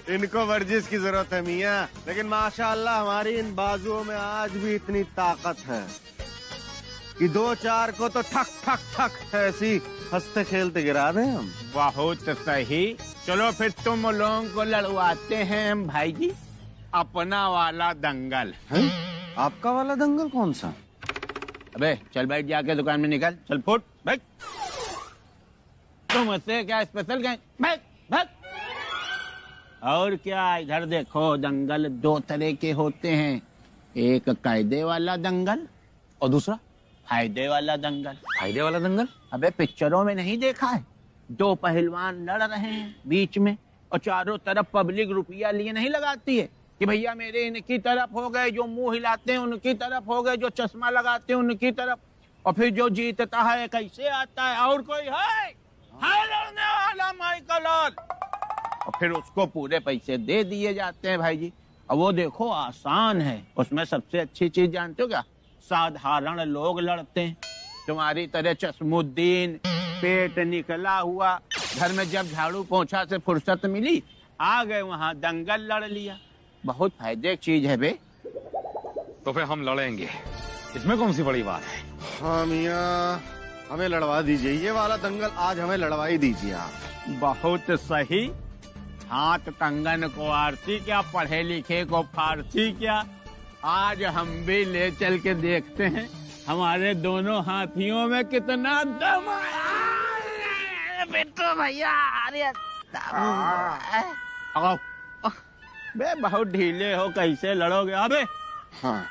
इनको वर्जिश की जरूरत है मियाँ, लेकिन माशाअल्लाह हमारी इन बाजुओं में आज भी इतनी ताकत है कि 2-4 को तो ठक ठक ठक ऐसी हंसते खेलते गिरा दें हम। बहुत सही, चलो फिर तुम लोगों को लड़वाते हैं हम भाई जी अपना वाला दंगल। आपका वाला दंगल कौन सा? अबे चल बैठ, जाके दुकान में निकल, चल फुट बैठ। तुमसे क्या स्पेशल कहें, बैठ बैठ। और क्या, इधर देखो, दंगल 2 तरह के होते हैं, एक कायदे वाला दंगल और दूसरा फायदे वाला दंगल। फायदे वाला दंगल? अबे पिक्चरों में नहीं देखा है, 2 पहलवान लड़ रहे हैं बीच में और चारों तरफ पब्लिक रुपया लिए नहीं लगाती है कि भैया मेरे इनकी तरफ हो गए, जो मुंह हिलाते हैं उनकी तरफ हो गए, जो चश्मा लगाते हैं उनकी तरफ, और फिर जो जीतता है कैसे आता है, और कोई है लड़ने वाला माइकल, और फिर उसको पूरे पैसे दे दिए जाते हैं भाई जी। और वो देखो आसान है, उसमें सबसे अच्छी चीज जानते हो क्या, साधारण लोग लड़ते हैं। तुम्हारी तरह चश्मुद्दीन पेट निकला हुआ घर में जब झाड़ू पोंछा से फुर्सत मिली आ गए वहाँ दंगल लड़ लिया। बहुत फायदे की चीज है बे। तो फिर हम लड़ेंगे, इसमें कौन सी बड़ी बात है। हाँ मियाँ, हमें लड़वा दीजिए ये वाला दंगल, आज हमें लड़वाई दीजिए आप। बहुत सही, हाथ कंगन को आरती क्या, पढ़े लिखे को फारसी क्या। आज हम भी ले चल के देखते हैं हमारे दोनों हाथियों में कितना दम है। बेटो भैया, अरे बे बहुत ढीले हो, कैसे लड़ोगे अबे। हाँ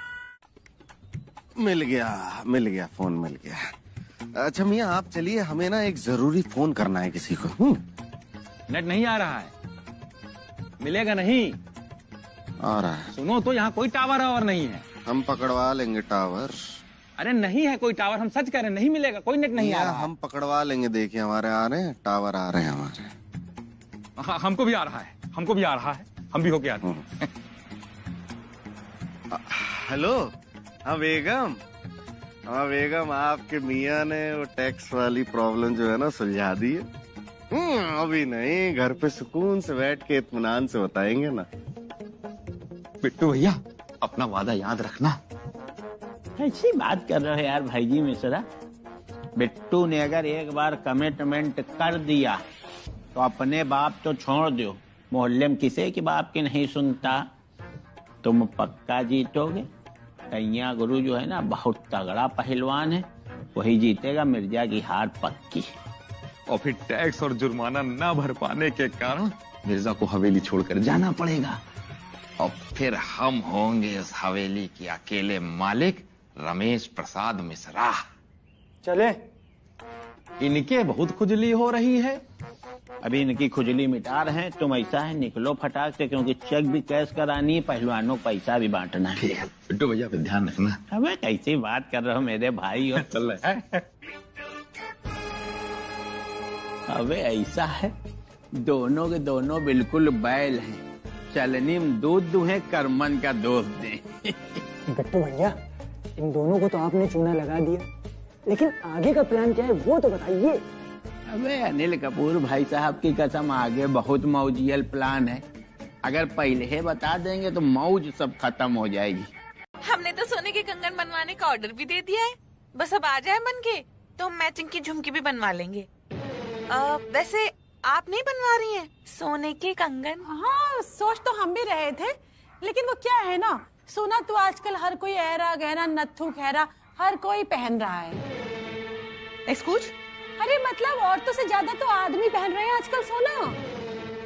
मिल गया फोन मिल गया। अच्छा मियाँ आप चलिए, हमें ना एक जरूरी फोन करना है किसी को। नेट नहीं आ रहा है, मिलेगा नहीं। आ रहा है। सुनो तो यहाँ कोई टावर और नहीं है। हम पकड़वा लेंगे टावर। अरे नहीं है कोई टावर, हम सच कह रहे हैं, नहीं मिलेगा, कोई नेट नहीं आ रहा। हम पकड़वा लेंगे, देखिए हमारे आ रहे हैं टावर, आ रहे हैं हमारे। हाँ, हमको भी आ रहा है, हमको भी आ रहा है, हम भी होके आते हैं। हेलो, हाँ बेगम, हाँ बेगम, आपके मियाँ ने वो टैक्स वाली प्रॉब्लम जो है ना सुलझा दी है। अभी नहीं, घर पे सुकून से बैठ के इत्मीनान से बताएंगे ना। बिट्टू भैया अपना वादा याद रखना। ऐसी बात कर रहे हो यार भाई जी मिश्रा। बिट्टू ने अगर एक बार कमिटमेंट कर दिया तो अपने बाप तो छोड़ दो, मोहल्ले में किसी की बाप की नहीं सुनता। तुम पक्का जीतोगे। कैया गुरु जो है ना बहुत तगड़ा पहलवान है, वही जीतेगा, मिर्जा की हार पक्की। और फिर टैक्स और जुर्माना न भर पाने के कारण मिर्जा को हवेली छोड़कर जाना पड़ेगा, और फिर हम होंगे उस हवेली के अकेले मालिक, रमेश प्रसाद मिश्रा। चले। इनके बहुत खुजली हो रही है। अभी इनकी खुजली मिटा रहे हैं, तुम ऐसा है निकलो फटाक से, क्योंकि चेक भी कैश करानी है, पहलवानों को पैसा भी बांटना है। बिट्टू भैया पे ध्यान रखना। अबे कैसी बात कर रहे हो मेरे भाई हो। चल रहा है। अबे ऐसा है, दोनों के दोनों बिल्कुल बैल हैं, चलनी में दूध दूहे, करमन का दोस्त दे। बिट्टू भैया, इन दोनों को तो आपने चूना लगा दिया, लेकिन आगे का प्लान क्या है वो तो बताइए। अबे अनिल कपूर भाई साहब की कसम, आगे बहुत मौजियल प्लान है। अगर पहले ही बता देंगे तो मौज सब खत्म हो जाएगी। हमने तो सोने के कंगन बनवाने का ऑर्डर भी दे दिया है, बस अब आ जाए बन के तो हम मैचिंग की झुमकी भी बनवा लेंगे। वैसे आप नहीं बनवा रही हैं सोने के कंगन? हाँ सोच तो हम भी रहे थे, लेकिन वो क्या है ना, सोना तो आजकल हर कोई ऐरा गहरा नत्थु खैरा हर कोई पहन रहा है। एक्सक्यूज? अरे मतलब औरतों से ज्यादा तो आदमी पहन रहे हैं आजकल सोना।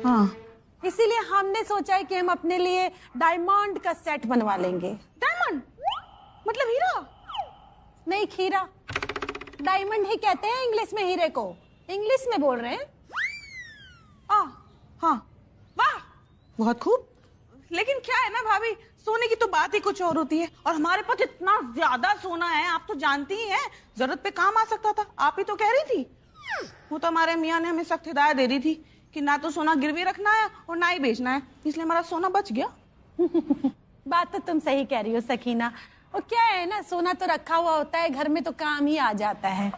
हाँ, इसीलिए हमने सोचा है कि हम अपने लिए डायमंड का सेट बनवा लेंगे। डायमंड मतलब हीरा? नहीं खीरा, डायमंड ही कहते हैं इंग्लिश में हीरे को। इंग्लिश में बोल रहे हैं। हाँ, वाह बहुत खूब। लेकिन क्या है ना भाभी, सोने की तो बात ही कुछ और होती है, और हमारे पास इतना ज्यादा सोना है, आप तो जानती ही हैं, जरूरत पे काम आ सकता था। आप ही तो कह रही थी। वो तो हमारे मियाँ ने हमें सख्त हिदायत दे दी थी कि ना तो सोना गिरवी रखना है और ना ही बेचना है, इसलिए हमारा सोना बच गया। बात तो तुम सही कह रही हो सकीना। और क्या है ना, सोना तो रखा हुआ होता है घर में तो काम ही आ जाता है।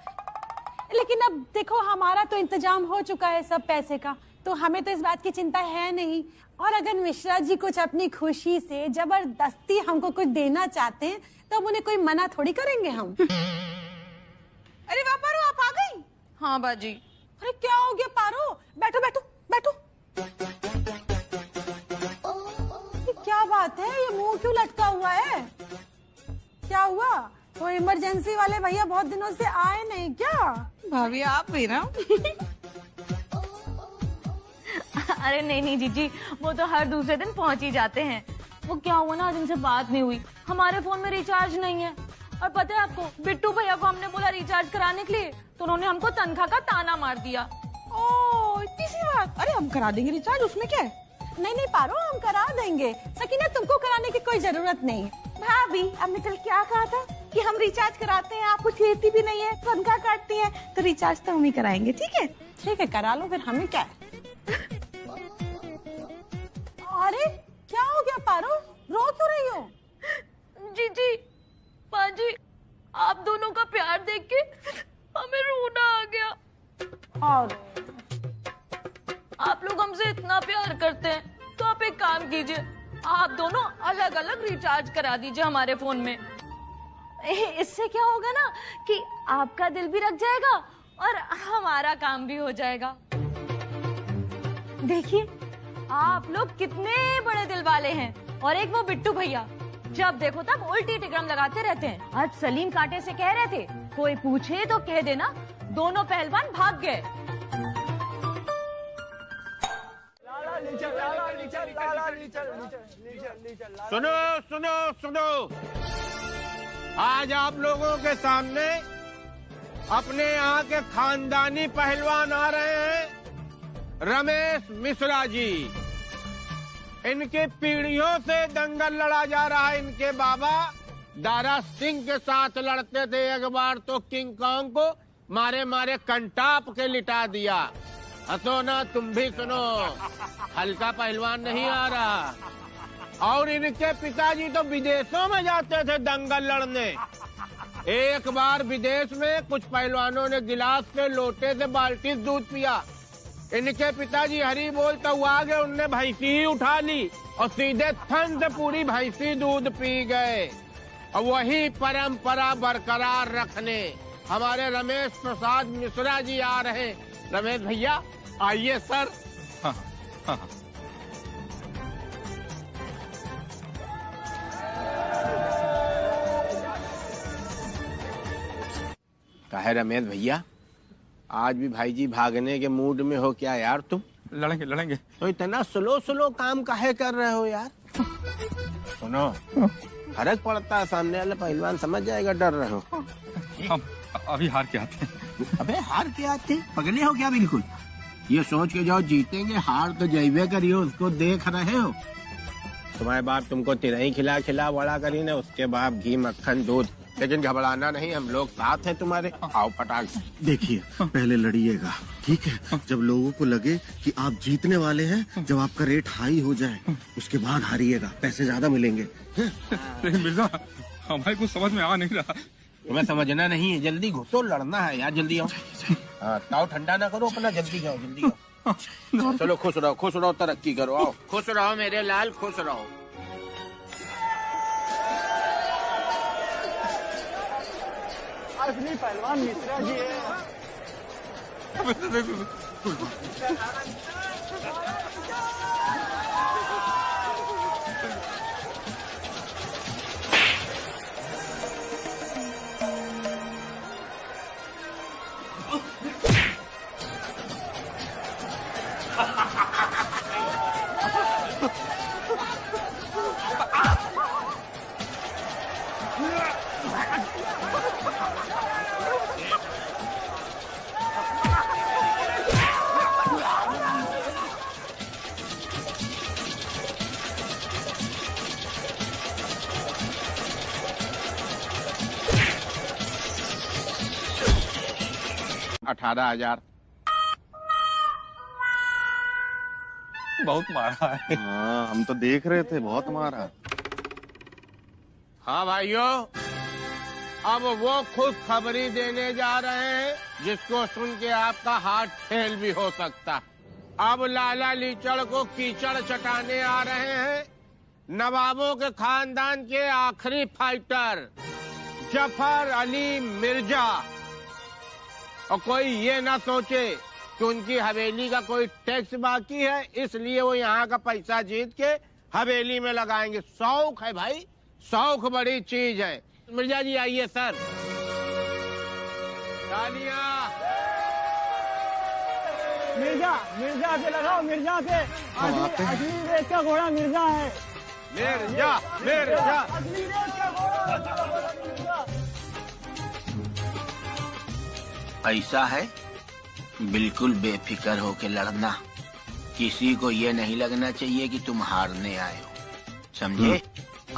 लेकिन अब देखो हमारा तो इंतजाम हो चुका है सब पैसे का, तो हमें तो इस बात की चिंता है नहीं। और अगर मिश्रा जी कुछ अपनी खुशी से जबरदस्ती हमको कुछ देना चाहते हैं तो हम उन्हें कोई मना थोड़ी करेंगे हम। अरे वाह पारो, आप आ गई? हाँ बाजी। अरे क्या हो गया पारो? बैठो बैठो बैठो। क्या बात है, ये मुंह क्यों लटका हुआ है? क्या हुआ? तो इमरजेंसी वाले भैया बहुत दिनों से आए नहीं क्या? भाभी आप भी ना। अरे नहीं जीजी, वो तो हर दूसरे दिन पहुंच ही जाते हैं। वो क्या हुआ ना, आज उनसे बात नहीं हुई, हमारे फोन में रिचार्ज नहीं है। और पता है आपको, बिट्टू भैया को हमने बोला रिचार्ज कराने के लिए, तो उन्होंने हमको तनख्वाह का ताना मार दिया। ओ इतनी सी बात। अरे हम करा देंगे रिचार्ज, उसमें क्या है? नहीं पारो, हम करा देंगे। सकीना तुमको कराने की कोई जरूरत नहीं। भाभी आपने कल क्या कहा था कि हम रिचार्ज कराते हैं, आप कुछ लेती भी नहीं है, तनख्वाह काटती है, तो रिचार्ज तो हम ही कराएंगे। ठीक है? ठीक है, करा लो फिर, हमें क्या है। अरे क्या हो गया पारो, रो क्यों रही हो? जीजी पाजी, आप दोनों का प्यार देख के हमें रोना आ गया। और आप लोग हमसे इतना प्यार करते हैं तो आप एक काम कीजिए, आप दोनों अलग अलग रिचार्ज करा दीजिए हमारे फोन में। इससे क्या होगा ना कि आपका दिल भी रख जाएगा और हमारा काम भी हो जाएगा। देखिए आप लोग कितने बड़े दिल वाले हैं। और एक वो बिट्टू भैया, जब देखो तब उल्टी टिकरम लगाते रहते हैं। आज सलीम कांटे से कह रहे थे कोई पूछे तो कह देना दोनों पहलवान भाग गए। सुनो सुनो सुनो, आज आप लोगों के सामने अपने यहाँ के खानदानी पहलवान आ रहे हैं, रमेश मिश्रा जी। इनके पीढ़ियों से दंगल लड़ा जा रहा है। इनके बाबा दारा सिंह के साथ लड़ते थे, एक बार तो किंग कॉन्ग को मारे मारे कंटाप के लिटा दिया। हंसो ना, तुम भी सुनो, हल्का पहलवान नहीं आ रहा। और इनके पिताजी तो विदेशों में जाते थे दंगल लड़ने। एक बार विदेश में कुछ पहलवानों ने गिलास के लोटे से बाल्टी दूध पिया। इनके पिताजी हरी बोलता हुआ आ गए, उनने भैंसी ही उठा ली और सीधे थन से पूरी भैंसी दूध पी गए। और वही परंपरा बरकरार रखने हमारे रमेश प्रसाद मिश्रा जी आ रहे। रमेश भैया आइए सर। हाँ, हाँ। काहे रमेश भैया, आज भी भाई जी भागने के मूड में हो क्या यार तुम? लड़ेंगे लड़ेंगे। तो इतना स्लो स्लो काम काहे कर रहे हो यार? सुनो, फर्क पड़ता है, सामने वाला पहलवान समझ जाएगा डर रहे हो। हम अभी हार के आते हैं। अबे हार के आते? पगले हो क्या बिल्कुल? ये सोच के जाओ जीतेंगे, हार तो जैबे करियो, उसको देख रहे हो। तुम्हारे बाप तुमको तिरही खिला खिला बड़ा करी ना, उसके बाद घी मक्खन दूध। लेकिन घबराना नहीं, हम लोग साथ हैं तुम्हारे। आओ फटाक। देखिए, पहले लड़िएगा, ठीक है? जब लोगों को लगे कि आप जीतने वाले हैं, जब आपका रेट हाई हो जाए, उसके बाद हारिएगा, पैसे ज्यादा मिलेंगे। लेकिन मिर्जा, हमारे कुछ समझ में आ नहीं रहा। तुम्हें समझना नहीं है, जल्दी घुसो, लड़ना है यार, जल्दी आओ। हाँ, ताव ठंडा ना करो अपना, जल्दी जाओ, जल्दी आओ। चलो खुश रहो, तरक्की करो, आओ। खुश रहो मेरे लाल, खुश रहो। असली पहलवान मिश्रा जी है। 18,000। बहुत मारा है। हाँ, हम तो देख रहे थे, बहुत मारा। हाँ भाइयों, अब वो खुशखबरी देने जा रहे हैं जिसको सुन के आपका हार्ट फेल भी हो सकता। अब लाला लीचड़ को कीचड़ चटाने आ रहे हैं नवाबों के खानदान के आखिरी फाइटर जफर अली मिर्जा। और कोई ये ना सोचे कि उनकी हवेली का कोई टैक्स बाकी है, इसलिए वो यहाँ का पैसा जीत के हवेली में लगाएंगे। शौक है भाई, शौक बड़ी चीज है। मिर्जा जी आइए सर। तालियां। मिर्जा से लगाओ, मिर्जा से। असली रेत का घोड़ा मिर्जा है। मिर्जा। असली रेत का घोड़ा। ऐसा है, बिल्कुल बेफिक्र होके लड़ना। किसी को ये नहीं लगना चाहिए कि तुम हारने आए हो, समझे?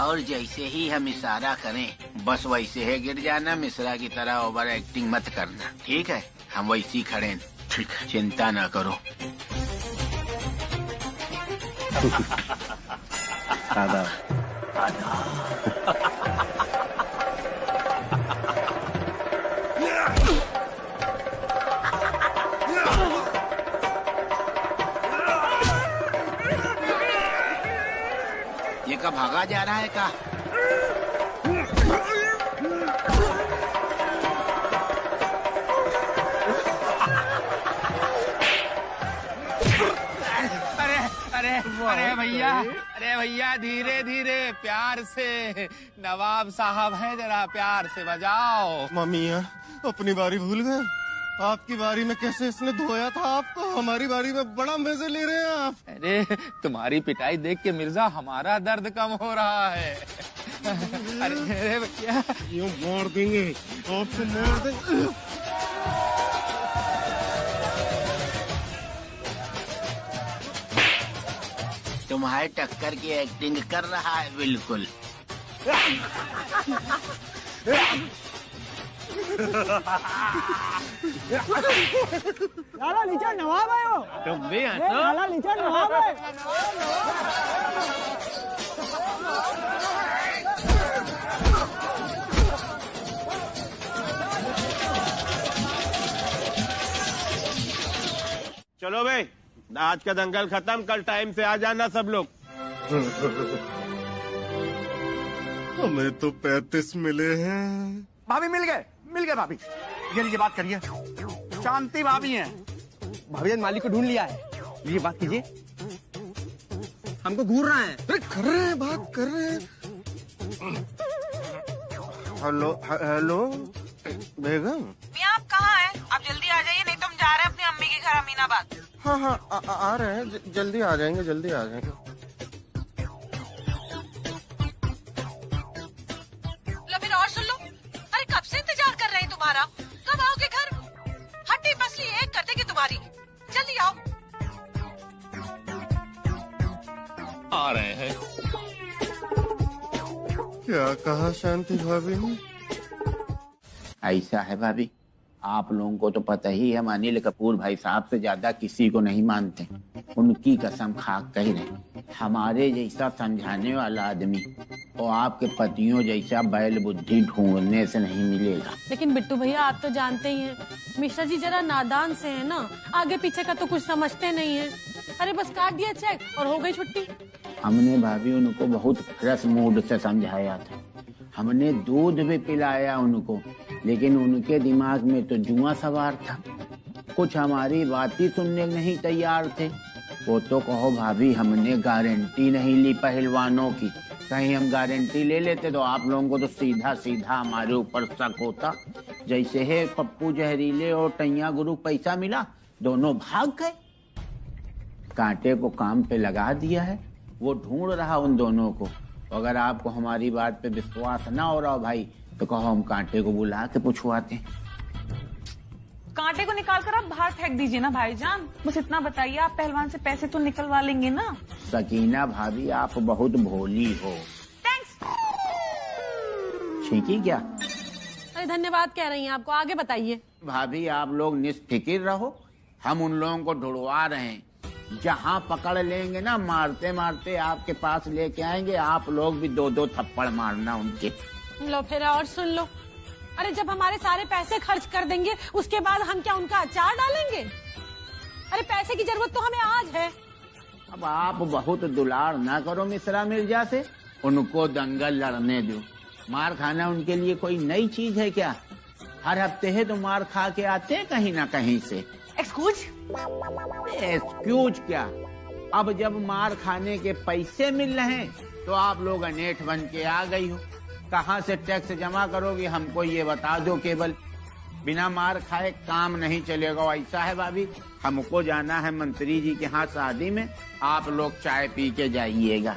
और जैसे ही हम इशारा करें बस वैसे ही गिर जाना। मिश्रा की तरह ओवर एक्टिंग मत करना, ठीक है? हम वैसे ही खड़े हैं, ठीक है? चिंता ना करो। ये कब भागा जा रहा है का? अरे भैया धीरे धीरे प्यार से। नवाब साहब हैं, जरा प्यार से बजाओ। मम्मिया अपनी बारी भूल गए। आपकी बारी में कैसे इसने धोया था आपको, हमारी बारी में बड़ा मजे ले रहे हैं आप। अरे तुम्हारी पिटाई देख के मिर्जा हमारा दर्द कम हो रहा है। अरे भैया यूं मार देंगे, आपको मार देंगे। तुम्हारे टक्कर की एक्टिंग कर रहा है बिल्कुल। लाला लीचड़ नवाब है वो। तुम भी हंसो। लाला लीचड़ नवाब है। चलो भाई, आज का दंगल खत्म, कल टाइम से आ जाना सब लोग। हमें तो 35 मिले हैं। भाभी मिल गए भाभी। ये लीजिए, बात करिए। शांति भाभी हैं। भाभी ने मालिक को ढूंढ लिया है। ये बात कीजिए। हमको घूर रहे हैं। अरे कर रहे हैं, बात कर रहे हैं। हेलो बेगम। मियां आप कहाँ हैं? आप जल्दी आ जाइए, नहीं तो हम जा रहे हैं अपनी अम्मी के घर अमीनाबाद। हाँ आ रहे हैं, जल्दी आ जाएंगे, जल्दी आ जाएंगे। लो फिर और सुन लो। अरे कब से इंतजार कर रहे हैं तुम्हारा, कब आओगे घर? हड्डी पसली एक कर देगी तुम्हारी, जल्दी आओ। आ रहे हैं। क्या कहा शांति भाभी ने? ऐसा है भाभी, आप लोगों को तो पता ही है, हम अनिल कपूर भाई साहब से ज्यादा किसी को नहीं मानते। उनकी कसम खा कह रहे, हमारे जैसा समझाने वाला आदमी और आपके पतियों जैसा बैल बुद्धि ढूंढने से नहीं मिलेगा। लेकिन बिट्टू भैया आप तो जानते ही हैं, मिश्रा जी जरा नादान से है ना, आगे पीछे का तो कुछ समझते नहीं है। अरे बस काट दिया चेक और हो गई छुट्टी। हमने भाभी उनको बहुत फ्रेश मूड से समझाया था, हमने दूध भी पिलाया उनको, लेकिन उनके दिमाग में तो जुआ सवार था। कुछ हमारी बात ही सुनने नहीं तैयार थे। वो तो कहो भाभी, हमने गारंटी नहीं ली पहलवानों की। कहीं हम गारंटी ले लेते तो आप लोगों को तो सीधा सीधा हमारे ऊपर शक होता। जैसे है पप्पू जहरीले और टैया गुरु पैसा मिला, दोनों भाग गए। कांटे को काम पे लगा दिया है, वो ढूंढ रहा उन दोनों को। अगर आपको हमारी बात पे विश्वास ना हो रहा भाई, तो कहो हम कांटे को बुला के पूछवाते हैं। कांटे को निकाल कर आप बाहर फेंक दीजिए ना भाईजान। बस इतना बताइए, आप पहलवान से पैसे तो निकलवा लेंगे ना? सकीना भाभी आप बहुत भोली हो। थैंक्स। छींकी क्या? अरे सारे धन्यवाद कह रही हैं आपको, आगे बताइए। भाभी आप लोग निस्फिक्र रहो, हम उन लोगों को ढूंढवा रहे हैं। जहाँ पकड़ लेंगे ना, मारते मारते आपके पास लेके आएंगे। आप लोग भी 2-2 थप्पड़ मारना उनके। लो फिर और सुन लो। अरे जब हमारे सारे पैसे खर्च कर देंगे उसके बाद हम क्या उनका अचार डालेंगे? अरे पैसे की जरूरत तो हमें आज है। अब आप बहुत दुलार ना करो मिश्रा मिर्जा से, उनको दंगल लड़ने दो। मार खाना उनके लिए कोई नई चीज है क्या? हर हफ्ते है तो मार खा के आते हैं कहीं ना कहीं से। एक्सक्यूज क्या? अब जब मार खाने के पैसे मिल रहे हैं तो आप लोग अनेठ बन के आ गई हो। कहाँ से टैक्स जमा करोगे हमको ये बता दो। केवल बिना मार खाए काम नहीं चलेगा। ऐसा है भाभी, हमको जाना है मंत्री जी के यहाँ शादी में, आप लोग चाय पी के जाइएगा।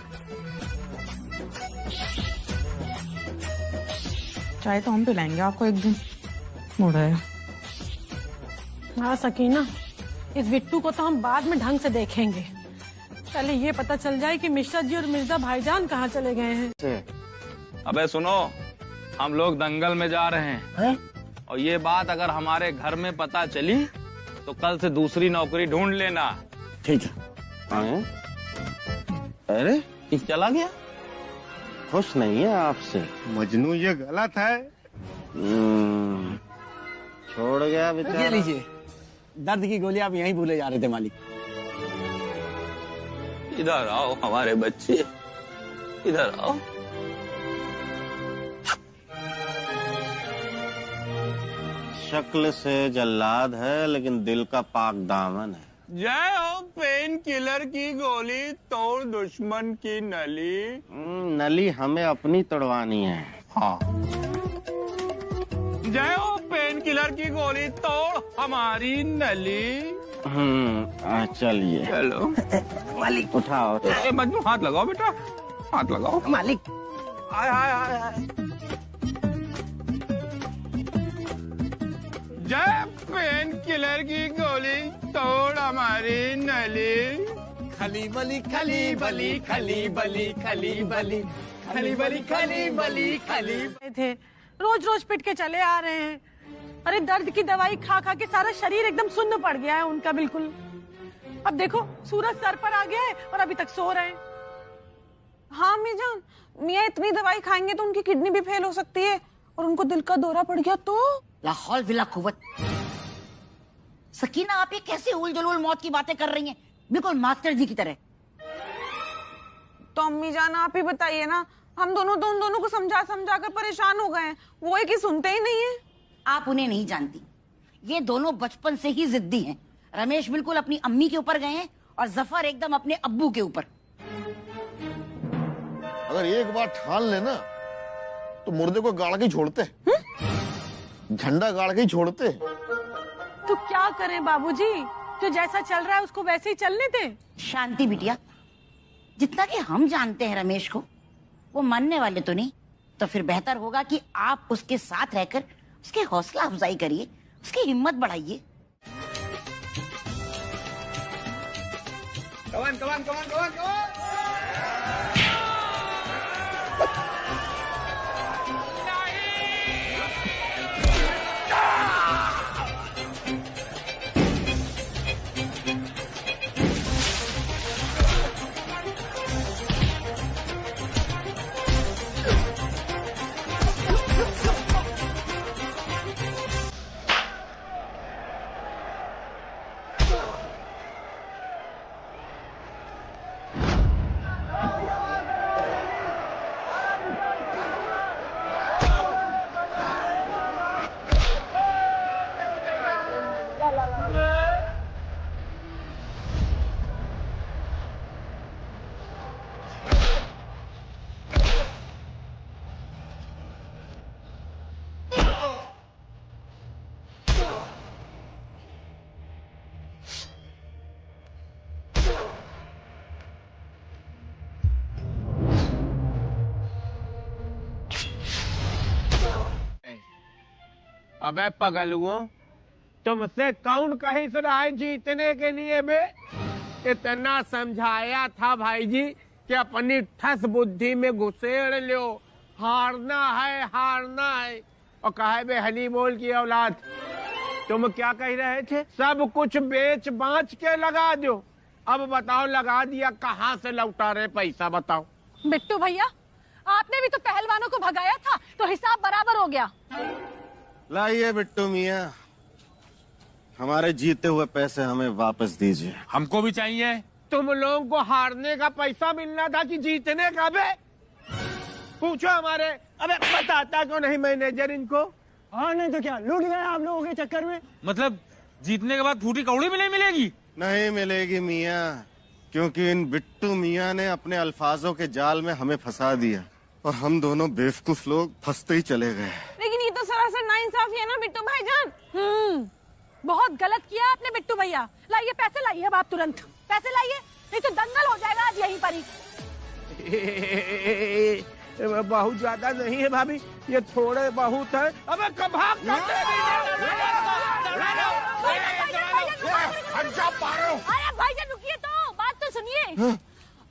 चाय तो हम पिलाएंगे आपको एक दिन। मुड़ा है। हाँ सकीना, इस बिट्टू को तो हम बाद में ढंग से देखेंगे। पहले ये पता चल जाए कि मिश्रा जी और मिर्जा भाईजान कहाँ चले गए हैं। अबे सुनो, हम लोग दंगल में जा रहे हैं और ये बात अगर हमारे घर में पता चली तो कल से दूसरी नौकरी ढूंढ लेना। ठीक है। अरे किस चला गया? खुश नहीं है आपसे मजनू, ये गलत है। छोड़ गया बेचारा। ये लीजिए, दर्द की गोली आप यहीं भूले जा रहे थे मालिक। इधर आओ हमारे बच्चे, इधर आओ। शक्ल से जल्लाद है लेकिन दिल का पाक दामन है। जय हो पेन किलर की गोली, तोड़ दुश्मन की नली। नली हमें अपनी तोड़वानी है। हाँ। जय हो पेन किलर की गोली, तोड़ हमारी नली। चलिए चलो मालिक। उठाओ। मजनू हाथ लगाओ बेटा, हाथ लगाओ। मालिक आय आय आय। जय पेन किलर की गोली, तोड़ हमारी नली। खली बली खली बली खली बली खली बली खली बली खली बली खली थे रोज रोज पिट के चले आ रहे हैं। अरे दर्द की दवाई खा खा के सारा शरीर एकदम सुन्न पड़ गया है उनका बिल्कुल। अब देखो सूरज सर पर आ गया है और अभी तक सो रहे हैं। हाँ मीजान, मियाँ इतनी दवाई खाएंगे तो उनकी किडनी भी फेल हो सकती है और उनको दिल का दौरा पड़ गया तो। लाहौल विला कुव्वत। सकीना, आप ये कैसे उल जलूल मौत की बातें कर रही हैं? बिल्कुल मास्टर जी की तरह। तो अम्मी जान आप ही बताइए ना, हम दोनों तो उन दोनों को समझा समझा कर परेशान हो गए हैं, वो एक ही सुनते ही नहीं है। आप उन्हें नहीं जानती, ये दोनों बचपन से ही जिद्दी हैं। रमेश बिल्कुल अपनी अम्मी के ऊपर गए हैं और जफर एकदम अपने अब्बू के ऊपर। अगर एक बार ठान लेना तो मुर्दे को गाड़ के छोड़ते, झंडा गाड़ के छोड़ते। तो क्या करें बाबूजी, जो जैसा चल रहा है उसको वैसे ही चलने दें। शांति बिटिया, जितना कि हम जानते हैं रमेश को, वो मानने वाले तो नहीं। तो फिर बेहतर होगा कि आप उसके साथ रहकर उसकी हौसला अफजाई करिए, उसकी हिम्मत बढ़ाइए। कमान कमान कमान कमान कमान। अबे पगलुओ, तुमसे कौन कहीं से रहा है जीतने के लिए बे? इतना समझाया था भाई जी कि अपनी ठस बुद्धि में घुसेड़ लो, हारना है हारना है। और कहा बेहली बोल की औलाद। तुम क्या कह रहे थे? सब कुछ बेच बांच के लगा दो। अब बताओ, लगा दिया, कहाँ से लौटा रहे पैसा बताओ? बिट्टू भैया, आपने भी तो पहलवानों को भगाया था, तो हिसाब बराबर हो गया। लाइए बिट्टू मियाँ, हमारे जीते हुए पैसे हमें वापस दीजिए। हमको भी चाहिए। तुम लोगों को हारने का पैसा मिलना था कि जीतने का? बे पूछो हमारे। अबे बताता क्यों नहीं मैनेजर इनको? हाँ नहीं तो क्या, लूट गए आप लोगों के चक्कर में। मतलब जीतने के बाद फूटी कौड़ी भी नहीं मिलेगी? नहीं मिलेगी मियाँ, क्योंकि इन बिट्टू मियाँ ने अपने अल्फाजों के जाल में हमें फंसा दिया और हम दोनों बेवकूफ लोग फंसते ही चले गए। लेकिन ये तो सरासर नाइंसाफी है ना बिट्टू भाईजान। बहुत गलत किया आपने बिट्टू भैया। लाइए पैसे, लाइए अब आप तुरंत पैसे लाइए, नहीं तो दंगल हो जाएगा आज यहीं पर ही। बहुत ज्यादा नहीं है भाभी, ये थोड़े बहुत है। अबे कभाग अरे भाईजान रुकिए तो, बात तो सुनिए।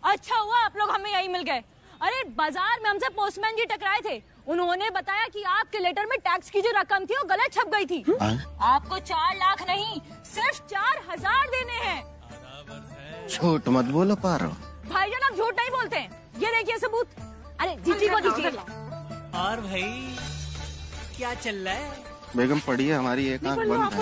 अच्छा हुआ आप लोग हमें यही मिल गए। अरे बाजार में हमसे पोस्टमैन जी टकराए थे, उन्होंने बताया कि आपके लेटर में टैक्स की जो रकम थी वो गलत छप गई थी। आपको 4 लाख नहीं, सिर्फ 4000 देने हैं। झूठ मत बोलो पारो। भाईजान आप झूठ नहीं बोलते हैं, ये देखिए सबूत। अरे जीजी को दीजिए। और भाई क्या चल रहा है? बेगम पढ़िए, हमारी एक आंख बंद है।